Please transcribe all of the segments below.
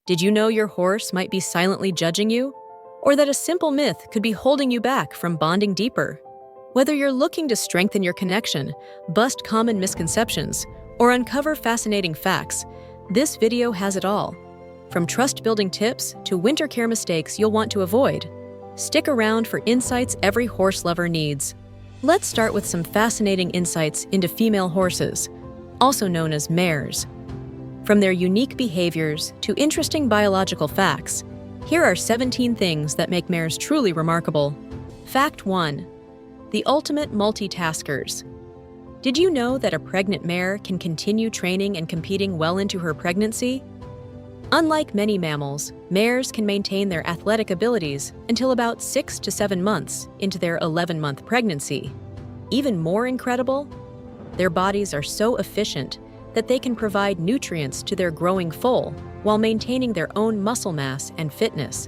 Did you know your horse might be silently judging you? Or that a simple myth could be holding you back from bonding deeper? Whether you're looking to strengthen your connection, bust common misconceptions, or uncover fascinating facts, this video has it all. From trust-building tips to winter care mistakes you'll want to avoid. Stick around for insights every horse lover needs. Let's start with some fascinating insights into female horses, also known as mares. From their unique behaviors to interesting biological facts, here are 17 things that make mares truly remarkable. Fact 1. The ultimate multitaskers. Did you know that a pregnant mare can continue training and competing well into her pregnancy? Unlike many mammals, mares can maintain their athletic abilities until about 6 to 7 months into their 11-month pregnancy. Even more incredible, their bodies are so efficient that they can provide nutrients to their growing foal while maintaining their own muscle mass and fitness.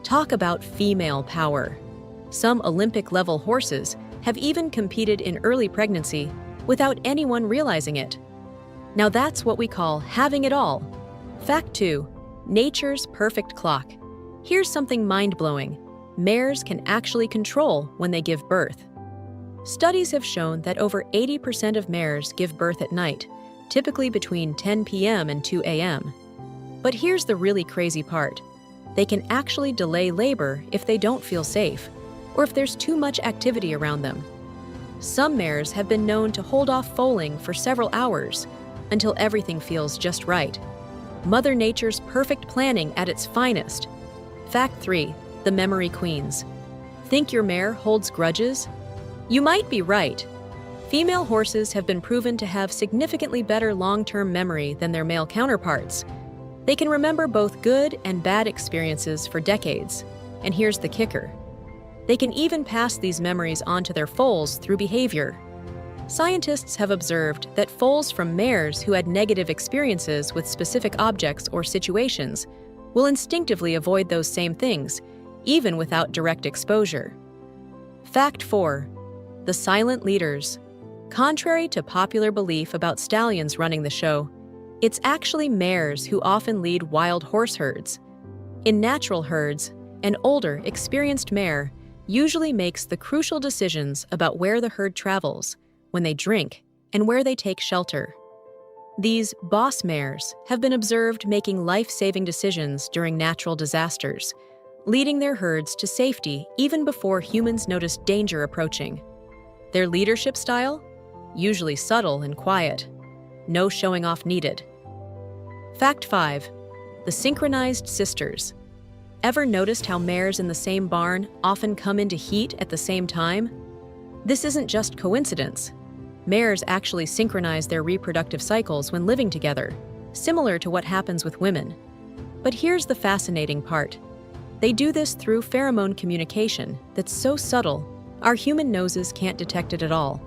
Talk about female power. Some Olympic-level horses have even competed in early pregnancy without anyone realizing it. Now that's what we call having it all. Fact 2. Nature's perfect clock. Here's something mind-blowing. Mares can actually control when they give birth. Studies have shown that over 80% of mares give birth at night, typically between 10 p.m. and 2 a.m. But here's the really crazy part. They can actually delay labor if they don't feel safe, or if there's too much activity around them. Some mares have been known to hold off foaling for several hours until everything feels just right. Mother Nature's perfect planning at its finest. Fact 3. The memory queens. Think your mare holds grudges? You might be right. Female horses have been proven to have significantly better long-term memory than their male counterparts. They can remember both good and bad experiences for decades. And here's the kicker. They can even pass these memories on to their foals through behavior. Scientists have observed that foals from mares who had negative experiences with specific objects or situations will instinctively avoid those same things, even without direct exposure. Fact 4. The silent leaders. Contrary to popular belief about stallions running the show, it's actually mares who often lead wild horse herds. In natural herds, an older, experienced mare usually makes the crucial decisions about where the herd travels, when they drink, and where they take shelter. These boss mares have been observed making life-saving decisions during natural disasters, leading their herds to safety even before humans notice danger approaching. Their leadership style? Usually subtle and quiet. No showing off needed. Fact 5. The synchronized sisters. Ever noticed how mares in the same barn often come into heat at the same time? This isn't just coincidence. Mares actually synchronize their reproductive cycles when living together, similar to what happens with women. But here's the fascinating part. They do this through pheromone communication that's so subtle, our human noses can't detect it at all.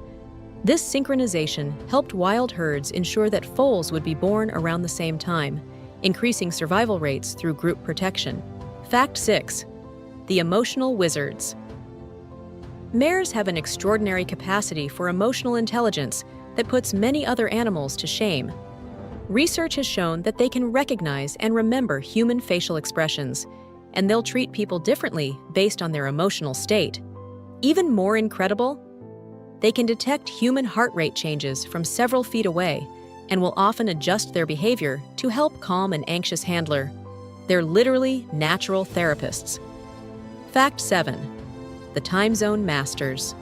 This synchronization helped wild herds ensure that foals would be born around the same time, increasing survival rates through group protection. Fact 6. The emotional wizards. Mares have an extraordinary capacity for emotional intelligence that puts many other animals to shame. Research has shown that they can recognize and remember human facial expressions, and they'll treat people differently based on their emotional state. Even more incredible, they can detect human heart rate changes from several feet away and will often adjust their behavior to help calm an anxious handler. They're literally natural therapists. Fact 7. The time zone masters.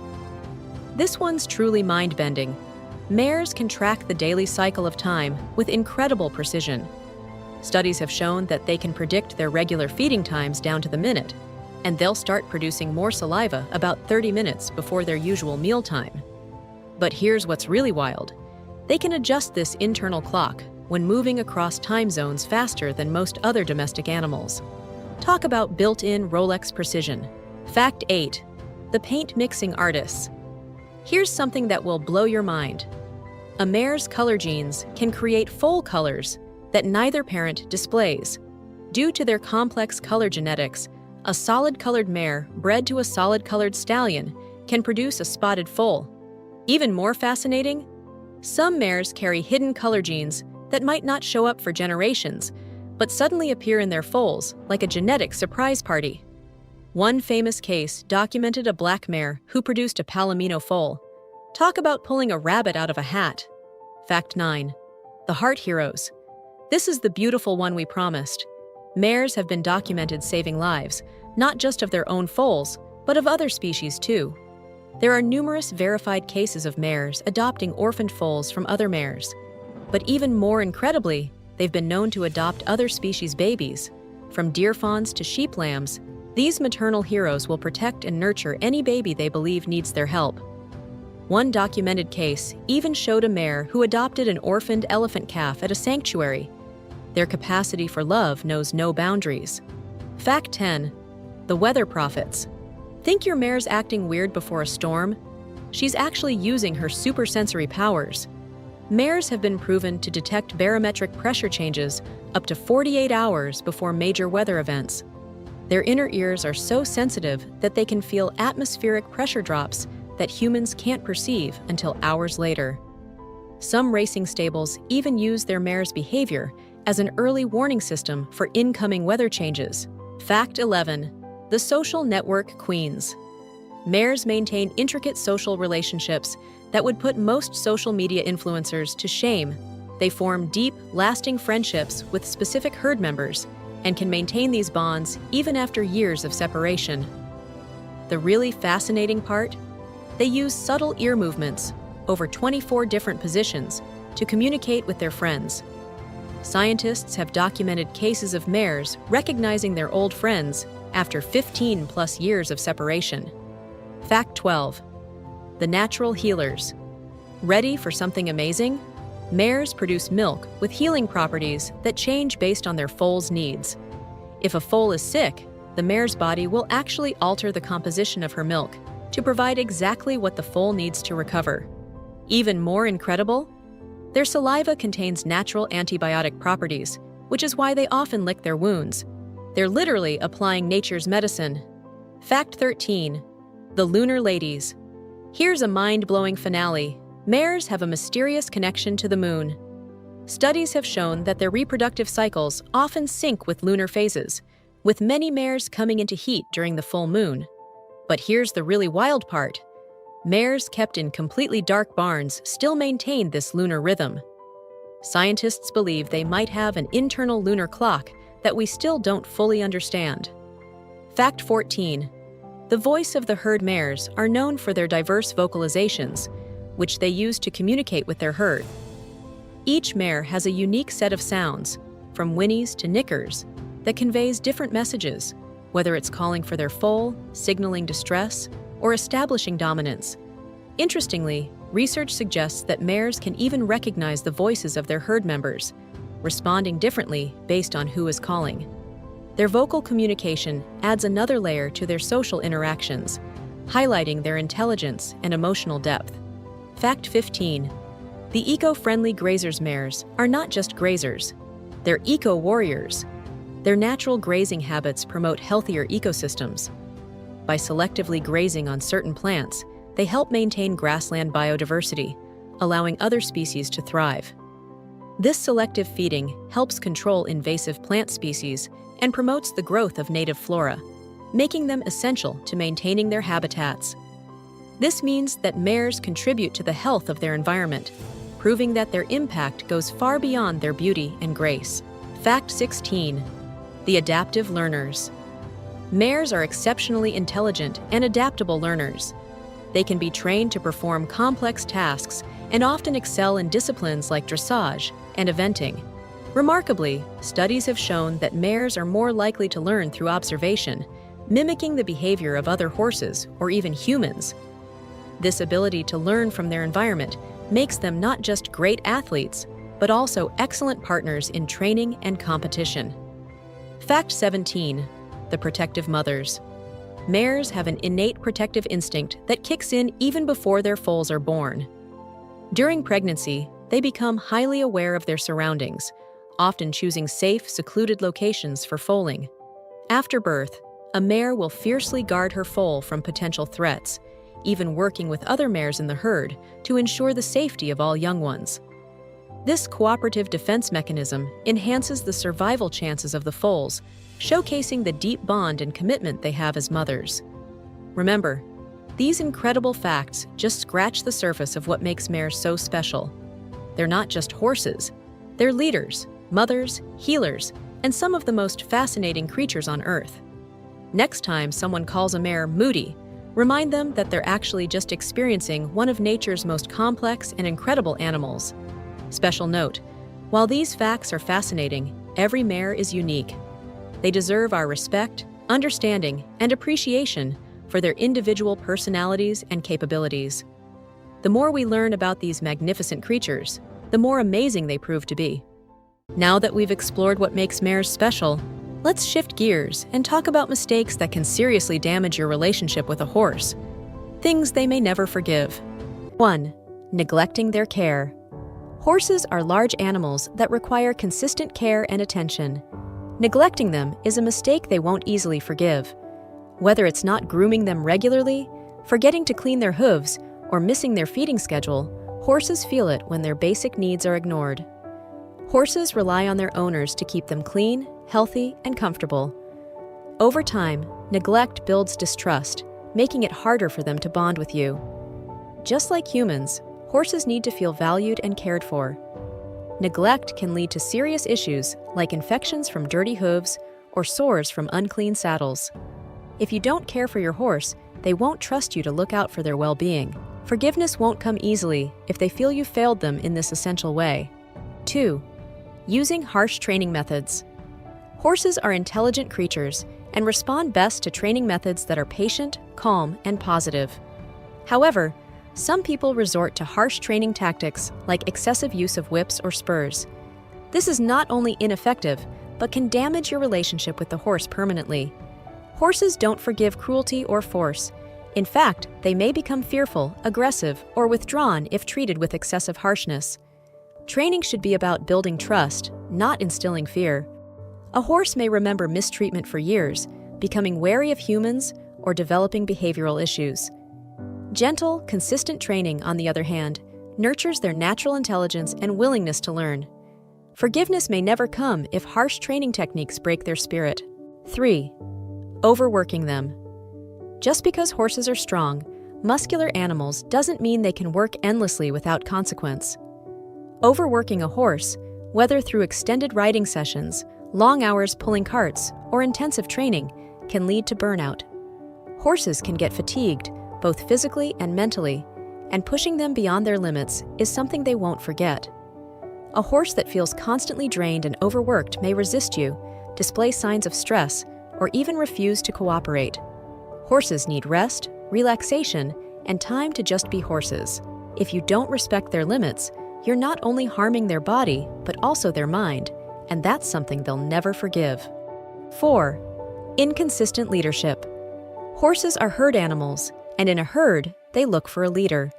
This one's truly mind-bending. Mares can track the daily cycle of time with incredible precision. Studies have shown that they can predict their regular feeding times down to the minute, and they'll start producing more saliva about 30 minutes before their usual mealtime. But here's what's really wild. They can adjust this internal clock when moving across time zones faster than most other domestic animals. Talk about built-in Rolex precision. Fact 8. The paint mixing artists. Here's something that will blow your mind. A mare's color genes can create foal colors that neither parent displays. Due to their complex color genetics, a solid-colored mare bred to a solid-colored stallion can produce a spotted foal. Even more fascinating, some mares carry hidden color genes that might not show up for generations, but suddenly appear in their foals like a genetic surprise party. One famous case documented a black mare who produced a palomino foal. Talk about pulling a rabbit out of a hat. Fact 9. The heart heroes. This is the beautiful one we promised. Mares have been documented saving lives, not just of their own foals, but of other species too. There are numerous verified cases of mares adopting orphaned foals from other mares. But even more incredibly, they've been known to adopt other species' babies. From deer fawns to sheep lambs, these maternal heroes will protect and nurture any baby they believe needs their help. One documented case even showed a mare who adopted an orphaned elephant calf at a sanctuary. Their capacity for love knows no boundaries. Fact 10. The weather prophets. Think your mare's acting weird before a storm? She's actually using her supersensory powers. Mares have been proven to detect barometric pressure changes up to 48 hours before major weather events. Their inner ears are so sensitive that they can feel atmospheric pressure drops that humans can't perceive until hours later. Some racing stables even use their mares' behavior as an early warning system for incoming weather changes. Fact 11. The social network queens. Mares maintain intricate social relationships that would put most social media influencers to shame. They form deep, lasting friendships with specific herd members and can maintain these bonds even after years of separation. The really fascinating part? They use subtle ear movements, over 24 different positions, to communicate with their friends. Scientists have documented cases of mares recognizing their old friends after 15+ years of separation. Fact 12. The natural healers. Ready for something amazing? Mares produce milk with healing properties that change based on their foal's needs. If a foal is sick, the mare's body will actually alter the composition of her milk to provide exactly what the foal needs to recover. Even more incredible? Their saliva contains natural antibiotic properties, which is why they often lick their wounds. They're literally applying nature's medicine. Fact 13. The lunar ladies. Here's a mind-blowing finale. Mares have a mysterious connection to the moon. Studies have shown that their reproductive cycles often sync with lunar phases, with many mares coming into heat during the full moon. But here's the really wild part. Mares kept in completely dark barns still maintain this lunar rhythm. Scientists believe they might have an internal lunar clock that we still don't fully understand. Fact 14. The voice of the herd mares are known for their diverse vocalizations, which they use to communicate with their herd. Each mare has a unique set of sounds, from whinnies to nickers, that conveys different messages, whether it's calling for their foal, signaling distress, or establishing dominance. Interestingly, research suggests that mares can even recognize the voices of their herd members, responding differently based on who is calling. Their vocal communication adds another layer to their social interactions, highlighting their intelligence and emotional depth. Fact 15. The eco-friendly grazers mares are not just grazers. They're eco-warriors. Their natural grazing habits promote healthier ecosystems. By selectively grazing on certain plants, they help maintain grassland biodiversity, allowing other species to thrive. This selective feeding helps control invasive plant species and promotes the growth of native flora, making them essential to maintaining their habitats. This means that mares contribute to the health of their environment, proving that their impact goes far beyond their beauty and grace. Fact 16. The adaptive learners. Mares are exceptionally intelligent and adaptable learners. They can be trained to perform complex tasks and often excel in disciplines like dressage and eventing. Remarkably, studies have shown that mares are more likely to learn through observation, mimicking the behavior of other horses or even humans. This ability to learn from their environment makes them not just great athletes, but also excellent partners in training and competition. Fact 17. The protective mothers. Mares have an innate protective instinct that kicks in even before their foals are born. During pregnancy, they become highly aware of their surroundings, often choosing safe, secluded locations for foaling. After birth, a mare will fiercely guard her foal from potential threats, even working with other mares in the herd to ensure the safety of all young ones. This cooperative defense mechanism enhances the survival chances of the foals, showcasing the deep bond and commitment they have as mothers. Remember, these incredible facts just scratch the surface of what makes mares so special. They're not just horses, they're leaders, mothers, healers, and some of the most fascinating creatures on Earth. Next time someone calls a mare moody, remind them that they're actually just experiencing one of nature's most complex and incredible animals. Special note, while these facts are fascinating, every mare is unique. They deserve our respect, understanding, and appreciation for their individual personalities and capabilities. The more we learn about these magnificent creatures, the more amazing they prove to be. Now that we've explored what makes mares special, let's shift gears and talk about mistakes that can seriously damage your relationship with a horse. Things they may never forgive. 1. Neglecting their care. Horses are large animals that require consistent care and attention. Neglecting them is a mistake they won't easily forgive. Whether it's not grooming them regularly, forgetting to clean their hooves, or missing their feeding schedule, horses feel it when their basic needs are ignored. Horses rely on their owners to keep them clean, healthy, and comfortable. Over time, neglect builds distrust, making it harder for them to bond with you. Just like humans, horses need to feel valued and cared for. Neglect can lead to serious issues like infections from dirty hooves or sores from unclean saddles. If you don't care for your horse, they won't trust you to look out for their well-being. Forgiveness won't come easily if they feel you failed them in this essential way. 2. Using harsh training methods. Horses are intelligent creatures and respond best to training methods that are patient, calm, and positive. However, some people resort to harsh training tactics like excessive use of whips or spurs. This is not only ineffective, but can damage your relationship with the horse permanently. Horses don't forgive cruelty or force. In fact, they may become fearful, aggressive, or withdrawn if treated with excessive harshness. Training should be about building trust, not instilling fear. A horse may remember mistreatment for years, becoming wary of humans, or developing behavioral issues. Gentle, consistent training, on the other hand, nurtures their natural intelligence and willingness to learn. Forgiveness may never come if harsh training techniques break their spirit. 3. Overworking them. Just because horses are strong, muscular animals doesn't mean they can work endlessly without consequence. Overworking a horse, whether through extended riding sessions, long hours pulling carts, or intensive training, can lead to burnout. Horses can get fatigued, both physically and mentally, and pushing them beyond their limits is something they won't forget. A horse that feels constantly drained and overworked may resist you, display signs of stress, or even refuse to cooperate. Horses need rest, relaxation, and time to just be horses. If you don't respect their limits, you're not only harming their body, but also their mind, and that's something they'll never forgive. 4. Inconsistent leadership. Horses are herd animals, and in a herd, they look for a leader.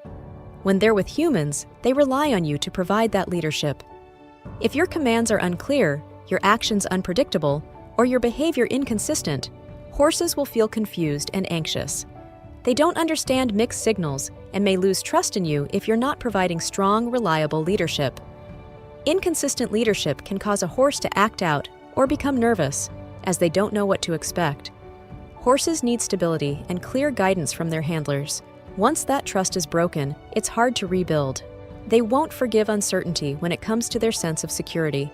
When they're with humans, they rely on you to provide that leadership. If your commands are unclear, your actions unpredictable, or your behavior inconsistent, horses will feel confused and anxious. They don't understand mixed signals and may lose trust in you if you're not providing strong, reliable leadership. Inconsistent leadership can cause a horse to act out or become nervous, as they don't know what to expect. Horses need stability and clear guidance from their handlers. Once that trust is broken, it's hard to rebuild. They won't forgive uncertainty when it comes to their sense of security.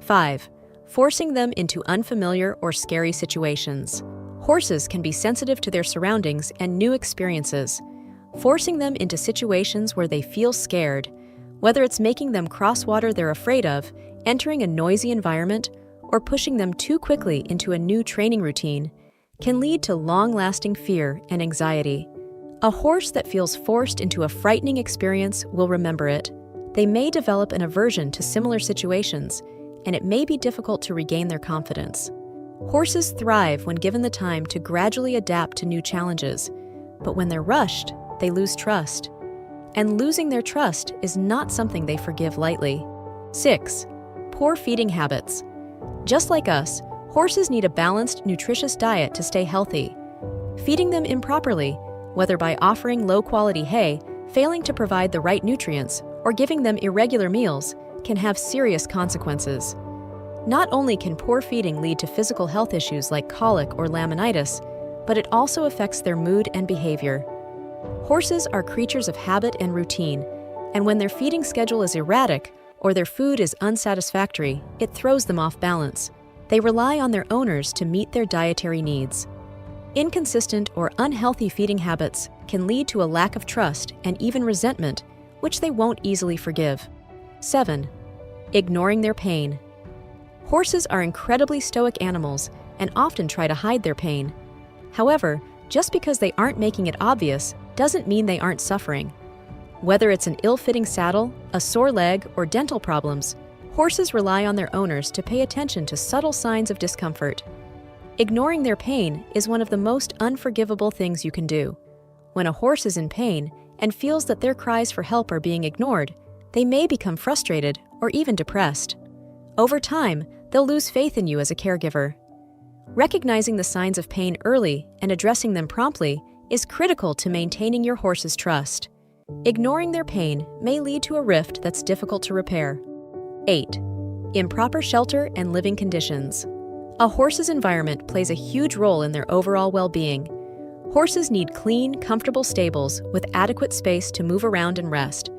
5. Forcing them into unfamiliar or scary situations. Horses can be sensitive to their surroundings and new experiences. Forcing them into situations where they feel scared, whether it's making them cross water they're afraid of, entering a noisy environment, or pushing them too quickly into a new training routine, can lead to long-lasting fear and anxiety. A horse that feels forced into a frightening experience will remember it. They may develop an aversion to similar situations, and it may be difficult to regain their confidence. Horses thrive when given the time to gradually adapt to new challenges, but when they're rushed, they lose trust. And losing their trust is not something they forgive lightly. 6. Poor feeding habits. Just like us, horses need a balanced, nutritious diet to stay healthy. Feeding them improperly, whether by offering low-quality hay, failing to provide the right nutrients, or giving them irregular meals, can have serious consequences. Not only can poor feeding lead to physical health issues like colic or laminitis, but it also affects their mood and behavior. Horses are creatures of habit and routine, and when their feeding schedule is erratic or their food is unsatisfactory, it throws them off balance. They rely on their owners to meet their dietary needs. Inconsistent or unhealthy feeding habits can lead to a lack of trust and even resentment, which they won't easily forgive. 7. Ignoring their pain. Horses are incredibly stoic animals and often try to hide their pain. However, just because they aren't making it obvious doesn't mean they aren't suffering. Whether it's an ill-fitting saddle, a sore leg, or dental problems, horses rely on their owners to pay attention to subtle signs of discomfort. Ignoring their pain is one of the most unforgivable things you can do. When a horse is in pain and feels that their cries for help are being ignored, they may become frustrated or even depressed. Over time, they'll lose faith in you as a caregiver. Recognizing the signs of pain early and addressing them promptly is critical to maintaining your horse's trust. Ignoring their pain may lead to a rift that's difficult to repair. 8. Improper shelter and living conditions. A horse's environment plays a huge role in their overall well-being. Horses need clean, comfortable stables with adequate space to move around and rest.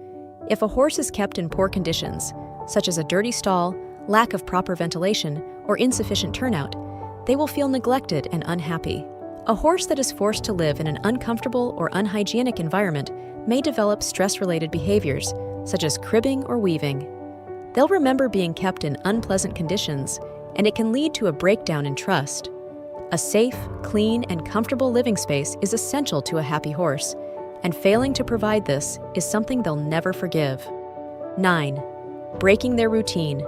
If a horse is kept in poor conditions, such as a dirty stall, lack of proper ventilation, or insufficient turnout, they will feel neglected and unhappy. A horse that is forced to live in an uncomfortable or unhygienic environment may develop stress-related behaviors, such as cribbing or weaving. They'll remember being kept in unpleasant conditions, and it can lead to a breakdown in trust. A safe, clean, and comfortable living space is essential to a happy horse, and failing to provide this is something they'll never forgive. 9. Breaking their routine.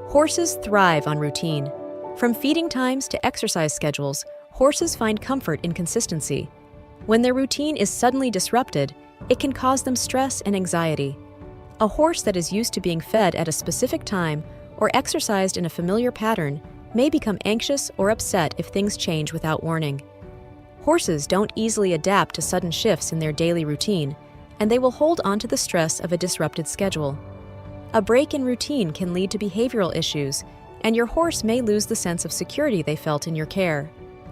Horses thrive on routine. From feeding times to exercise schedules, horses find comfort in consistency. When their routine is suddenly disrupted, it can cause them stress and anxiety. A horse that is used to being fed at a specific time or exercised in a familiar pattern may become anxious or upset if things change without warning. Horses don't easily adapt to sudden shifts in their daily routine, and they will hold on to the stress of a disrupted schedule. A break in routine can lead to behavioral issues, and your horse may lose the sense of security they felt in your care.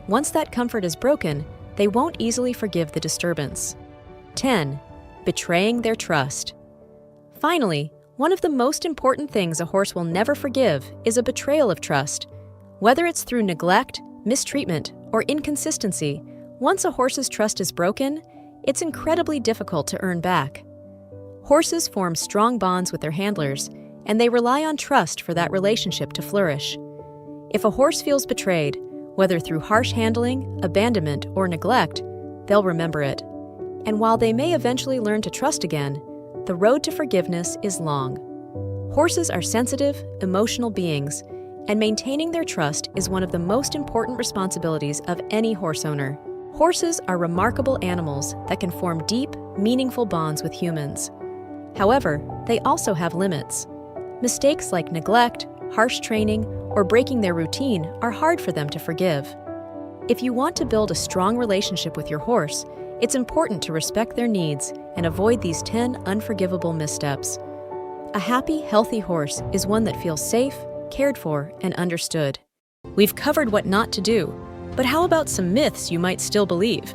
Once that comfort is broken, they won't easily forgive the disturbance. 10. Betraying their trust. Finally, one of the most important things a horse will never forgive is a betrayal of trust. Whether it's through neglect, mistreatment, or inconsistency, once a horse's trust is broken, it's incredibly difficult to earn back. Horses form strong bonds with their handlers, and they rely on trust for that relationship to flourish. If a horse feels betrayed, whether through harsh handling, abandonment, or neglect, they'll remember it. And while they may eventually learn to trust again, the road to forgiveness is long. Horses are sensitive, emotional beings, and maintaining their trust is one of the most important responsibilities of any horse owner. Horses are remarkable animals that can form deep, meaningful bonds with humans. However, they also have limits. Mistakes like neglect, harsh training, or breaking their routine are hard for them to forgive. If you want to build a strong relationship with your horse, it's important to respect their needs and avoid these 10 unforgivable missteps. A happy, healthy horse is one that feels safe, cared for, and understood. We've covered what not to do, but how about some myths you might still believe?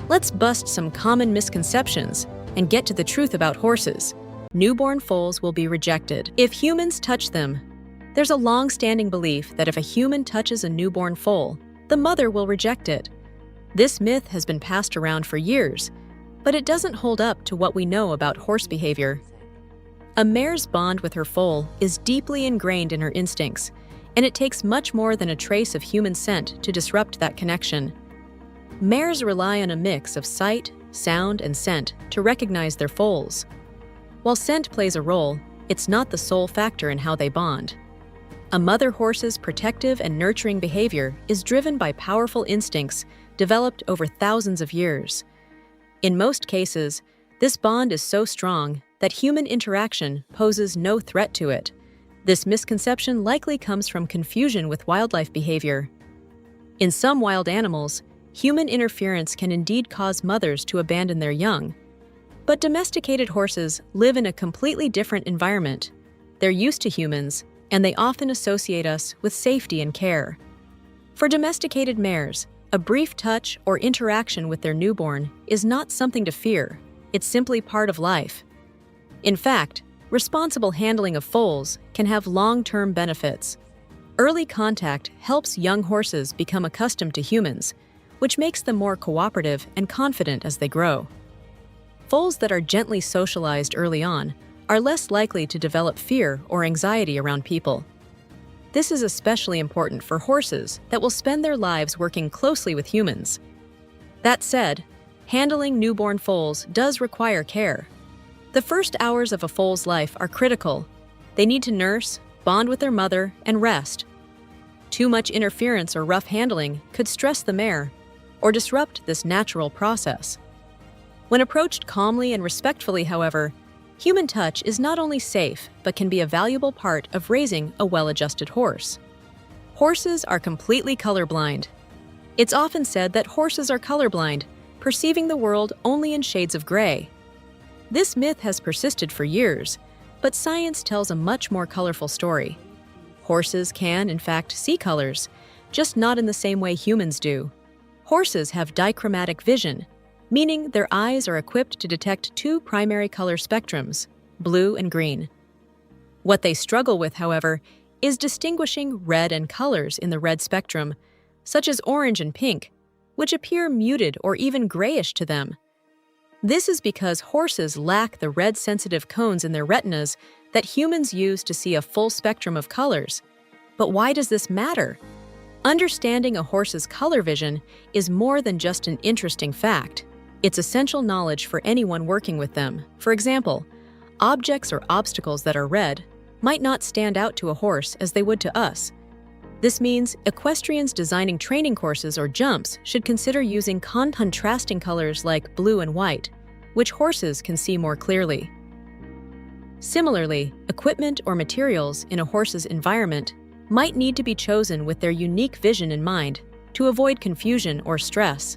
Let's bust some common misconceptions and get to the truth about horses. Newborn foals will be rejected if humans touch them. There's a long-standing belief that if a human touches a newborn foal, the mother will reject it. This myth has been passed around for years, but it doesn't hold up to what we know about horse behavior. A mare's bond with her foal is deeply ingrained in her instincts, and it takes much more than a trace of human scent to disrupt that connection. Mares rely on a mix of sight, sound, and scent to recognize their foals. While scent plays a role, it's not the sole factor in how they bond. A mother horse's protective and nurturing behavior is driven by powerful instincts developed over thousands of years. In most cases, this bond is so strong that human interaction poses no threat to it. This misconception likely comes from confusion with wildlife behavior. In some wild animals, human interference can indeed cause mothers to abandon their young. But domesticated horses live in a completely different environment. They're used to humans, and they often associate us with safety and care. For domesticated mares, a brief touch or interaction with their newborn is not something to fear. It's simply part of life. In fact, responsible handling of foals can have long-term benefits. Early contact helps young horses become accustomed to humans, which makes them more cooperative and confident as they grow. Foals that are gently socialized early on are less likely to develop fear or anxiety around people. This is especially important for horses that will spend their lives working closely with humans. That said, handling newborn foals does require care. The first hours of a foal's life are critical. They need to nurse, bond with their mother, and rest. Too much interference or rough handling could stress the mare or disrupt this natural process. When approached calmly and respectfully, however, human touch is not only safe, but can be a valuable part of raising a well-adjusted horse. Horses are completely colorblind. It's often said that horses are colorblind, perceiving the world only in shades of gray. This myth has persisted for years, but science tells a much more colorful story. Horses can, in fact, see colors, just not in the same way humans do. Horses have dichromatic vision, meaning their eyes are equipped to detect two primary color spectrums, blue and green. What they struggle with, however, is distinguishing red and colors in the red spectrum, such as orange and pink, which appear muted or even grayish to them. This is because horses lack the red-sensitive cones in their retinas that humans use to see a full spectrum of colors. But why does this matter? Understanding a horse's color vision is more than just an interesting fact. It's essential knowledge for anyone working with them. For example, objects or obstacles that are red might not stand out to a horse as they would to us. This means equestrians designing training courses or jumps should consider using contrasting colors like blue and white, which horses can see more clearly. Similarly, equipment or materials in a horse's environment might need to be chosen with their unique vision in mind to avoid confusion or stress.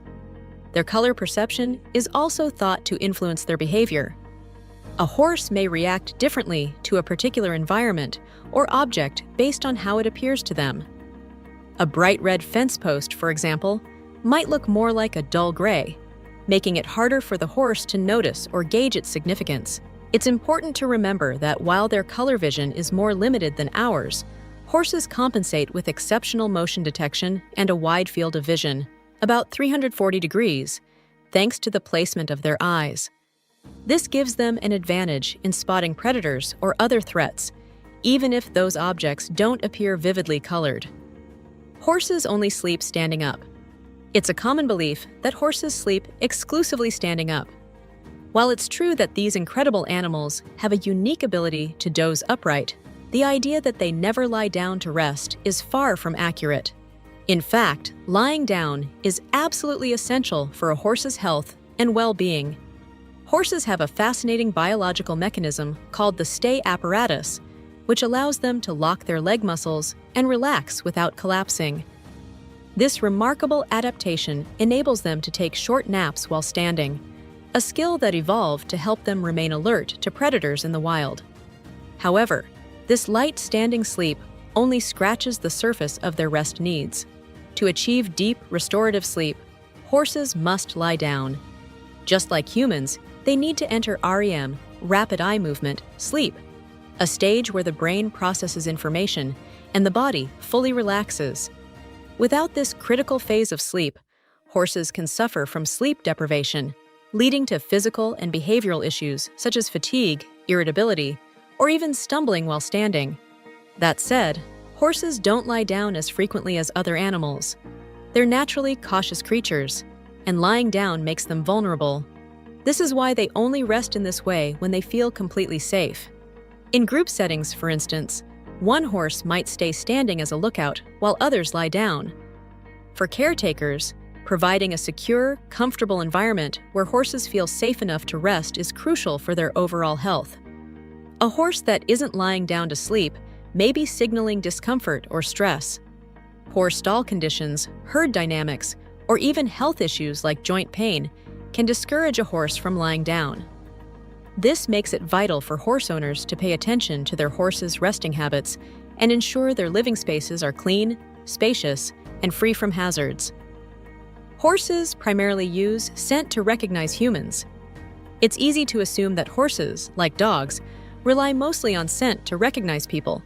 Their color perception is also thought to influence their behavior. A horse may react differently to a particular environment or object based on how it appears to them. A bright red fence post, for example, might look more like a dull gray, making it harder for the horse to notice or gauge its significance. It's important to remember that while their color vision is more limited than ours, horses compensate with exceptional motion detection and a wide field of vision, about 340 degrees, thanks to the placement of their eyes. This gives them an advantage in spotting predators or other threats, even if those objects don't appear vividly colored. Horses only sleep standing up. It's a common belief that horses sleep exclusively standing up. While it's true that these incredible animals have a unique ability to doze upright, the idea that they never lie down to rest is far from accurate. In fact, lying down is absolutely essential for a horse's health and well-being. Horses have a fascinating biological mechanism called the stay apparatus, which allows them to lock their leg muscles and relax without collapsing. This remarkable adaptation enables them to take short naps while standing, a skill that evolved to help them remain alert to predators in the wild. However, this light standing sleep only scratches the surface of their rest needs. To achieve deep, restorative sleep, horses must lie down. Just like humans, they need to enter REM, rapid eye movement, sleep, a stage where the brain processes information and the body fully relaxes. Without this critical phase of sleep, horses can suffer from sleep deprivation, leading to physical and behavioral issues such as fatigue, irritability, or even stumbling while standing. That said, horses don't lie down as frequently as other animals. They're naturally cautious creatures, and lying down makes them vulnerable. This is why they only rest in this way when they feel completely safe. In group settings, for instance, one horse might stay standing as a lookout while others lie down. For caretakers, providing a secure, comfortable environment where horses feel safe enough to rest is crucial for their overall health. A horse that isn't lying down to sleep may be signaling discomfort or stress. Poor stall conditions, herd dynamics, or even health issues like joint pain can discourage a horse from lying down. This makes it vital for horse owners to pay attention to their horses' resting habits and ensure their living spaces are clean, spacious, and free from hazards. Horses primarily use scent to recognize humans. It's easy to assume that horses, like dogs, rely mostly on scent to recognize people.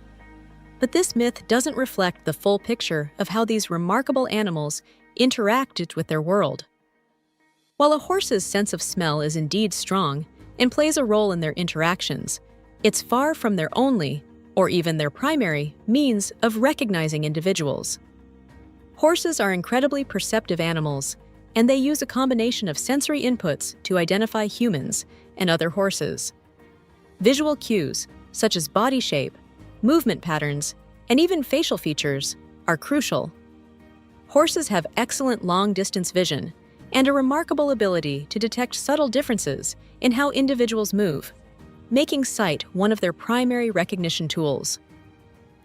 But this myth doesn't reflect the full picture of how these remarkable animals interacted with their world. While a horse's sense of smell is indeed strong and plays a role in their interactions, it's far from their only, or even their primary, means of recognizing individuals. Horses are incredibly perceptive animals, and they use a combination of sensory inputs to identify humans and other horses. Visual cues, such as body shape, movement patterns, and even facial features, are crucial. Horses have excellent long-distance vision and a remarkable ability to detect subtle differences in how individuals move, making sight one of their primary recognition tools.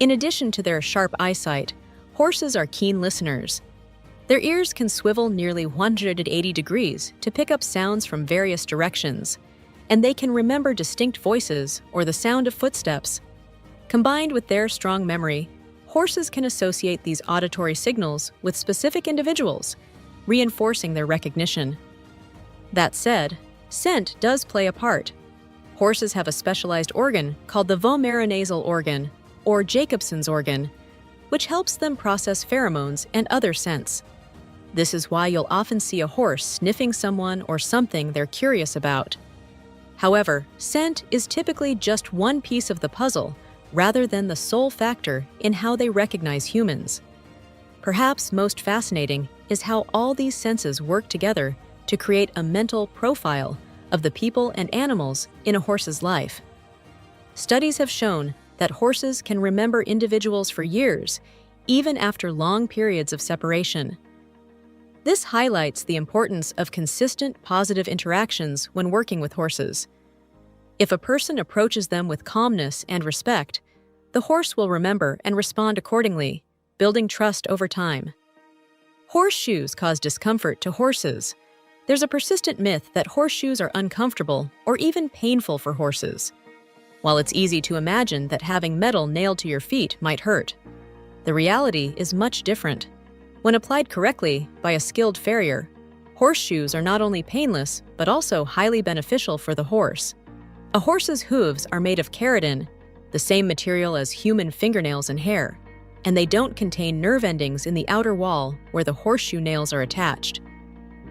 In addition to their sharp eyesight, horses are keen listeners. Their ears can swivel nearly 180 degrees to pick up sounds from various directions, and they can remember distinct voices or the sound of footsteps. Combined with their strong memory, horses can associate these auditory signals with specific individuals, reinforcing their recognition. That said, scent does play a part. Horses have a specialized organ called the vomeronasal organ, or Jacobson's organ, which helps them process pheromones and other scents. This is why you'll often see a horse sniffing someone or something they're curious about. However, scent is typically just one piece of the puzzle rather than the sole factor in how they recognize humans. Perhaps most fascinating is how all these senses work together to create a mental profile of the people and animals in a horse's life. Studies have shown that horses can remember individuals for years, even after long periods of separation. This highlights the importance of consistent positive interactions when working with horses. If a person approaches them with calmness and respect, the horse will remember and respond accordingly, building trust over time. Horseshoes cause discomfort to horses. There's a persistent myth that horseshoes are uncomfortable or even painful for horses. While it's easy to imagine that having metal nailed to your feet might hurt, the reality is much different. When applied correctly by a skilled farrier, horseshoes are not only painless but also highly beneficial for the horse. A horse's hooves are made of keratin, the same material as human fingernails and hair, and they don't contain nerve endings in the outer wall where the horseshoe nails are attached.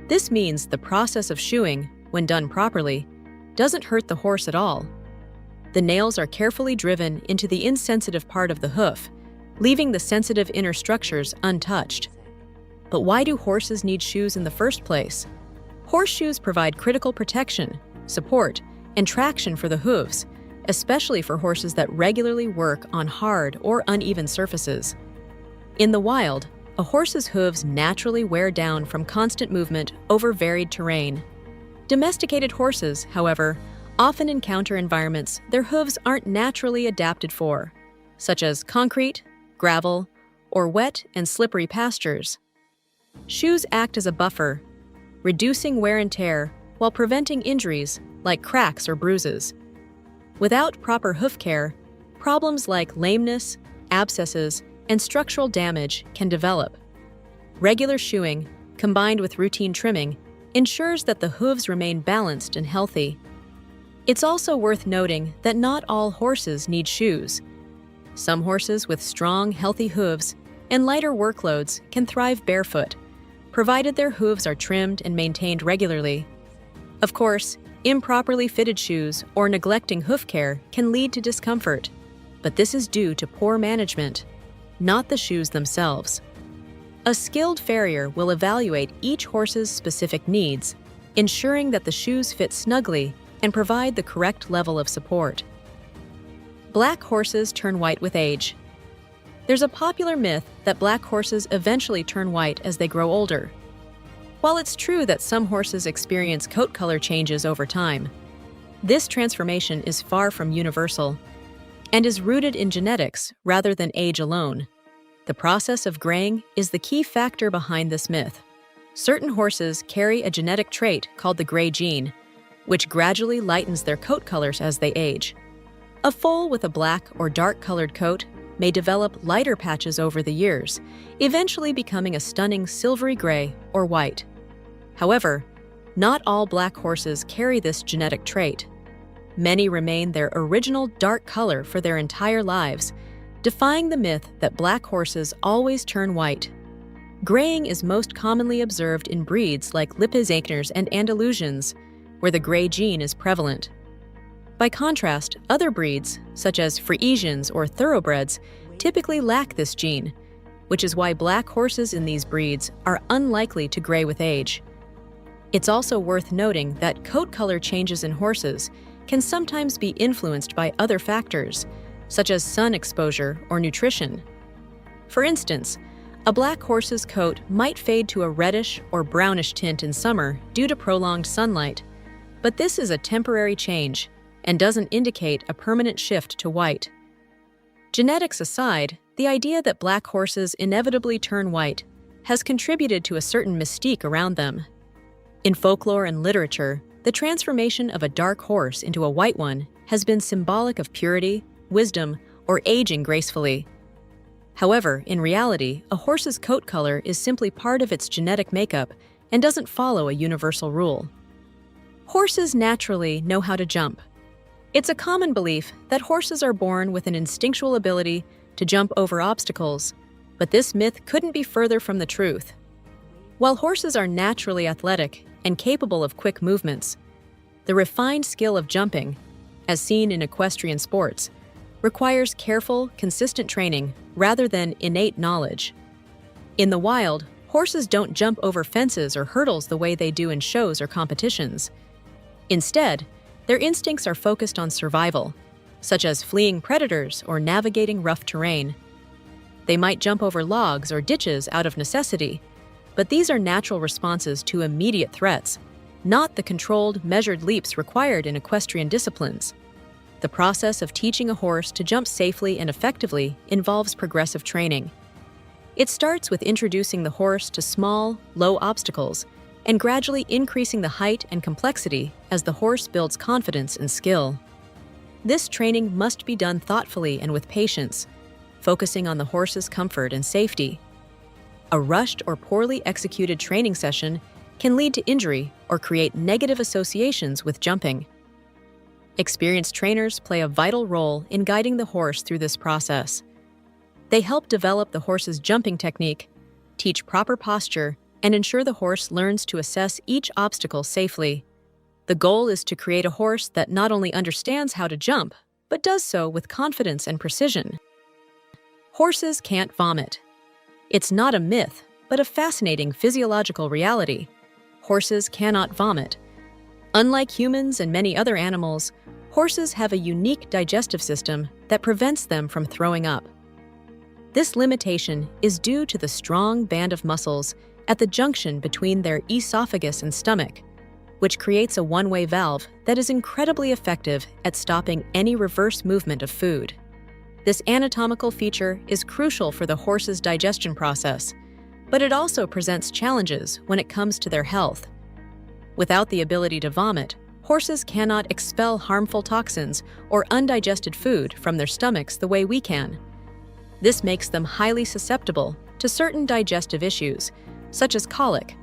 This means the process of shoeing, when done properly, doesn't hurt the horse at all. The nails are carefully driven into the insensitive part of the hoof, leaving the sensitive inner structures untouched. But why do horses need shoes in the first place? Horseshoes provide critical protection, support, and traction for the hooves, especially for horses that regularly work on hard or uneven surfaces. In the wild, a horse's hooves naturally wear down from constant movement over varied terrain. Domesticated horses, however, often encounter environments their hooves aren't naturally adapted for, such as concrete, gravel, or wet and slippery pastures. Shoes act as a buffer, reducing wear and tear while preventing injuries like cracks or bruises. Without proper hoof care, problems like lameness, abscesses, and structural damage can develop. Regular shoeing, combined with routine trimming, ensures that the hooves remain balanced and healthy. It's also worth noting that not all horses need shoes. Some horses with strong, healthy hooves and lighter workloads can thrive barefoot, provided their hooves are trimmed and maintained regularly. Of course, improperly fitted shoes or neglecting hoof care can lead to discomfort, but this is due to poor management, not the shoes themselves. A skilled farrier will evaluate each horse's specific needs, ensuring that the shoes fit snugly and provide the correct level of support. Black horses turn white with age. There's a popular myth that black horses eventually turn white as they grow older. While it's true that some horses experience coat color changes over time, this transformation is far from universal and is rooted in genetics rather than age alone. The process of graying is the key factor behind this myth. Certain horses carry a genetic trait called the gray gene, which gradually lightens their coat colors as they age. A foal with a black or dark-colored coat may develop lighter patches over the years, eventually becoming a stunning silvery gray or white. However, not all black horses carry this genetic trait. Many remain their original dark color for their entire lives, defying the myth that black horses always turn white. Graying is most commonly observed in breeds like Lipizzaners and Andalusians, where the gray gene is prevalent. By contrast, other breeds, such as Friesians or thoroughbreds, typically lack this gene, which is why black horses in these breeds are unlikely to gray with age. It's also worth noting that coat color changes in horses can sometimes be influenced by other factors, such as sun exposure or nutrition. For instance, a black horse's coat might fade to a reddish or brownish tint in summer due to prolonged sunlight, but this is a temporary change and doesn't indicate a permanent shift to white. Genetics aside, the idea that black horses inevitably turn white has contributed to a certain mystique around them. In folklore and literature, the transformation of a dark horse into a white one has been symbolic of purity, wisdom, or aging gracefully. However, in reality, a horse's coat color is simply part of its genetic makeup and doesn't follow a universal rule. Horses naturally know how to jump. It's a common belief that horses are born with an instinctual ability to jump over obstacles, but this myth couldn't be further from the truth. While horses are naturally athletic and capable of quick movements, the refined skill of jumping, as seen in equestrian sports, requires careful, consistent training rather than innate knowledge. In the wild, horses don't jump over fences or hurdles the way they do in shows or competitions. Instead, their instincts are focused on survival, such as fleeing predators or navigating rough terrain. They might jump over logs or ditches out of necessity, but these are natural responses to immediate threats, not the controlled, measured leaps required in equestrian disciplines. The process of teaching a horse to jump safely and effectively involves progressive training. It starts with introducing the horse to small, low obstacles and gradually increasing the height and complexity as the horse builds confidence and skill. This training must be done thoughtfully and with patience, focusing on the horse's comfort and safety. A rushed or poorly executed training session can lead to injury or create negative associations with jumping. Experienced trainers play a vital role in guiding the horse through this process. They help develop the horse's jumping technique, teach proper posture, and ensure the horse learns to assess each obstacle safely. The goal is to create a horse that not only understands how to jump, but does so with confidence and precision. Horses can't vomit. It's not a myth, but a fascinating physiological reality. Horses cannot vomit. Unlike humans and many other animals, horses have a unique digestive system that prevents them from throwing up. This limitation is due to the strong band of muscles at the junction between their esophagus and stomach, which creates a one-way valve that is incredibly effective at stopping any reverse movement of food. This anatomical feature is crucial for the horse's digestion process, but it also presents challenges when it comes to their health. Without the ability to vomit, horses cannot expel harmful toxins or undigested food from their stomachs the way we can. This makes them highly susceptible to certain digestive issues, such as colic,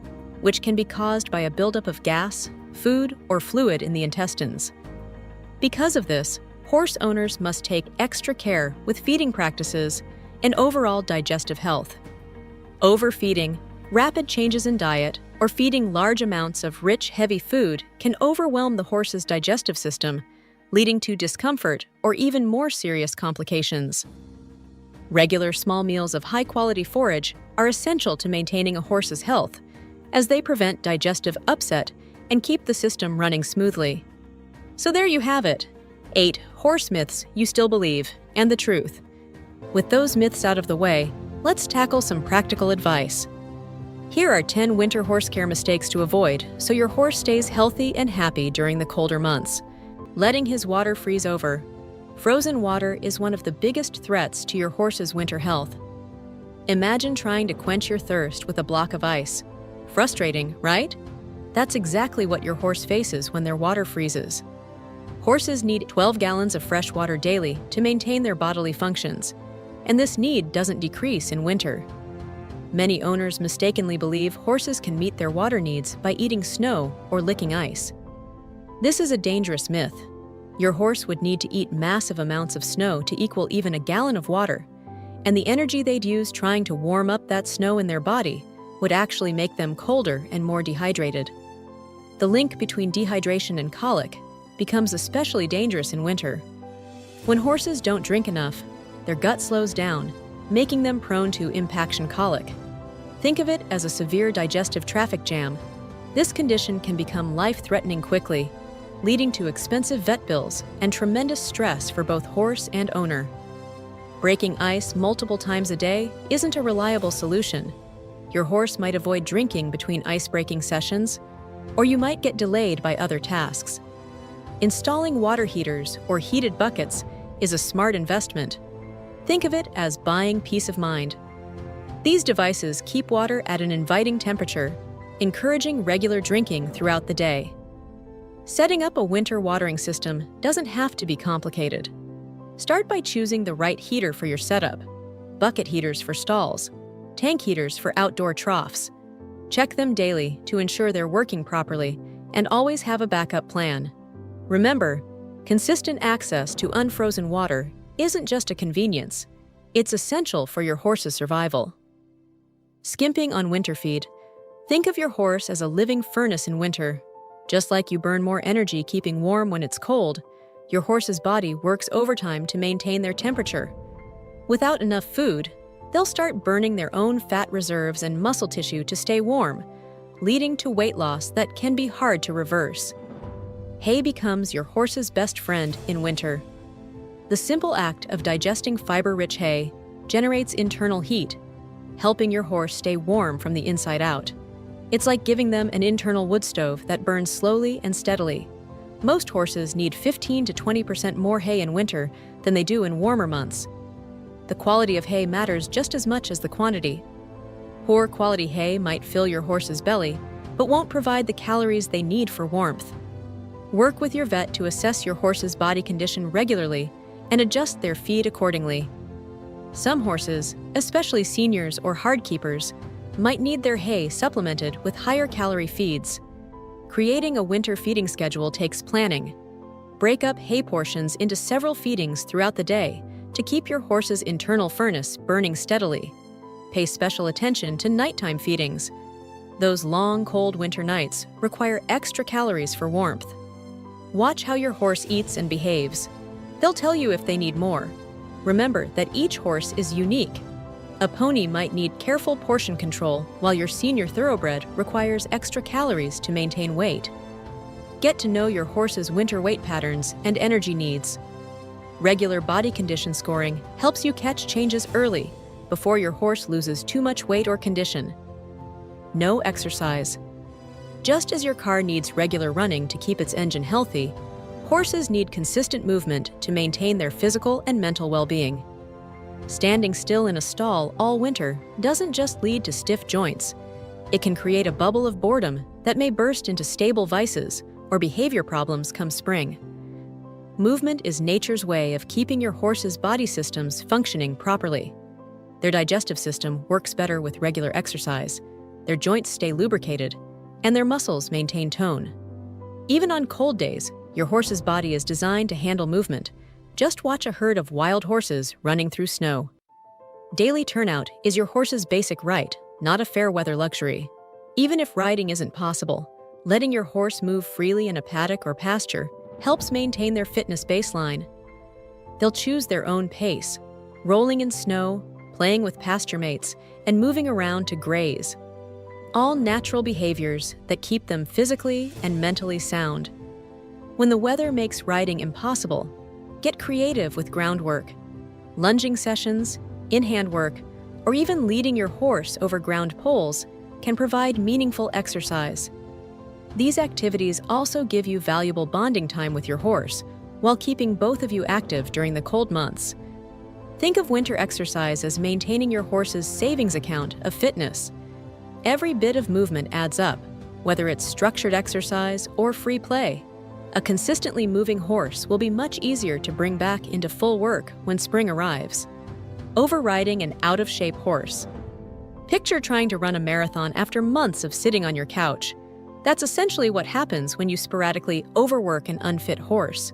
which can be caused by a buildup of gas, food, or fluid in the intestines. Because of this, horse owners must take extra care with feeding practices and overall digestive health. Overfeeding, rapid changes in diet, or feeding large amounts of rich, heavy food can overwhelm the horse's digestive system, leading to discomfort or even more serious complications. Regular small meals of high-quality forage are essential to maintaining a horse's health, as they prevent digestive upset and keep the system running smoothly. So there you have it, 8 horse myths you still believe, and the truth. With those myths out of the way, let's tackle some practical advice. Here are 10 winter horse care mistakes to avoid so your horse stays healthy and happy during the colder months. Letting his water freeze over. Frozen water is one of the biggest threats to your horse's winter health. Imagine trying to quench your thirst with a block of ice. Frustrating, right? That's exactly what your horse faces when their water freezes. Horses need 12 gallons of fresh water daily to maintain their bodily functions, and this need doesn't decrease in winter. Many owners mistakenly believe horses can meet their water needs by eating snow or licking ice. This is a dangerous myth. Your horse would need to eat massive amounts of snow to equal even a gallon of water, and the energy they'd use trying to warm up that snow in their body would actually make them colder and more dehydrated. The link between dehydration and colic becomes especially dangerous in winter. When horses don't drink enough, their gut slows down, making them prone to impaction colic. Think of it as a severe digestive traffic jam. This condition can become life-threatening quickly, leading to expensive vet bills and tremendous stress for both horse and owner. Breaking ice multiple times a day isn't a reliable solution. Your horse might avoid drinking between ice-breaking sessions, or you might get delayed by other tasks. Installing water heaters or heated buckets is a smart investment. Think of it as buying peace of mind. These devices keep water at an inviting temperature, encouraging regular drinking throughout the day. Setting up a winter watering system doesn't have to be complicated. Start by choosing the right heater for your setup: bucket heaters for stalls, tank heaters for outdoor troughs. Check them daily to ensure they're working properly, and always have a backup plan. Remember, consistent access to unfrozen water isn't just a convenience, it's essential for your horse's survival. Skimping on winter feed. Think of your horse as a living furnace in winter. Just like you burn more energy keeping warm when it's cold, your horse's body works overtime to maintain their temperature. Without enough food, they'll start burning their own fat reserves and muscle tissue to stay warm, leading to weight loss that can be hard to reverse. Hay becomes your horse's best friend in winter. The simple act of digesting fiber-rich hay generates internal heat, helping your horse stay warm from the inside out. It's like giving them an internal wood stove that burns slowly and steadily. Most horses need 15 to 20% more hay in winter than they do in warmer months. The quality of hay matters just as much as the quantity. Poor quality hay might fill your horse's belly, but won't provide the calories they need for warmth. Work with your vet to assess your horse's body condition regularly and adjust their feed accordingly. Some horses, especially seniors or hard keepers, might need their hay supplemented with higher calorie feeds. Creating a winter feeding schedule takes planning. Break up hay portions into several feedings throughout the day to keep your horse's internal furnace burning steadily. Pay special attention to nighttime feedings. Those long, cold winter nights require extra calories for warmth. Watch how your horse eats and behaves. They'll tell you if they need more. Remember that each horse is unique. A pony might need careful portion control, while your senior thoroughbred requires extra calories to maintain weight. Get to know your horse's winter weight patterns and energy needs. Regular body condition scoring helps you catch changes early, before your horse loses too much weight or condition. No exercise. Just as your car needs regular running to keep its engine healthy, horses need consistent movement to maintain their physical and mental well-being. Standing still in a stall all winter doesn't just lead to stiff joints. It can create a bubble of boredom that may burst into stable vices or behavior problems come spring. Movement is nature's way of keeping your horse's body systems functioning properly. Their digestive system works better with regular exercise, their joints stay lubricated, and their muscles maintain tone. Even on cold days, your horse's body is designed to handle movement. Just watch a herd of wild horses running through snow. Daily turnout is your horse's basic right, not a fair weather luxury. Even if riding isn't possible, letting your horse move freely in a paddock or pasture helps maintain their fitness baseline. They'll choose their own pace, rolling in snow, playing with pasture mates, and moving around to graze. All natural behaviors that keep them physically and mentally sound. When the weather makes riding impossible, get creative with groundwork. Lunging sessions, in-hand work, or even leading your horse over ground poles can provide meaningful exercise. These activities also give you valuable bonding time with your horse, while keeping both of you active during the cold months. Think of winter exercise as maintaining your horse's savings account of fitness. Every bit of movement adds up, whether it's structured exercise or free play. A consistently moving horse will be much easier to bring back into full work when spring arrives. Overriding an out-of-shape horse. Picture trying to run a marathon after months of sitting on your couch. That's essentially what happens when you sporadically overwork an unfit horse.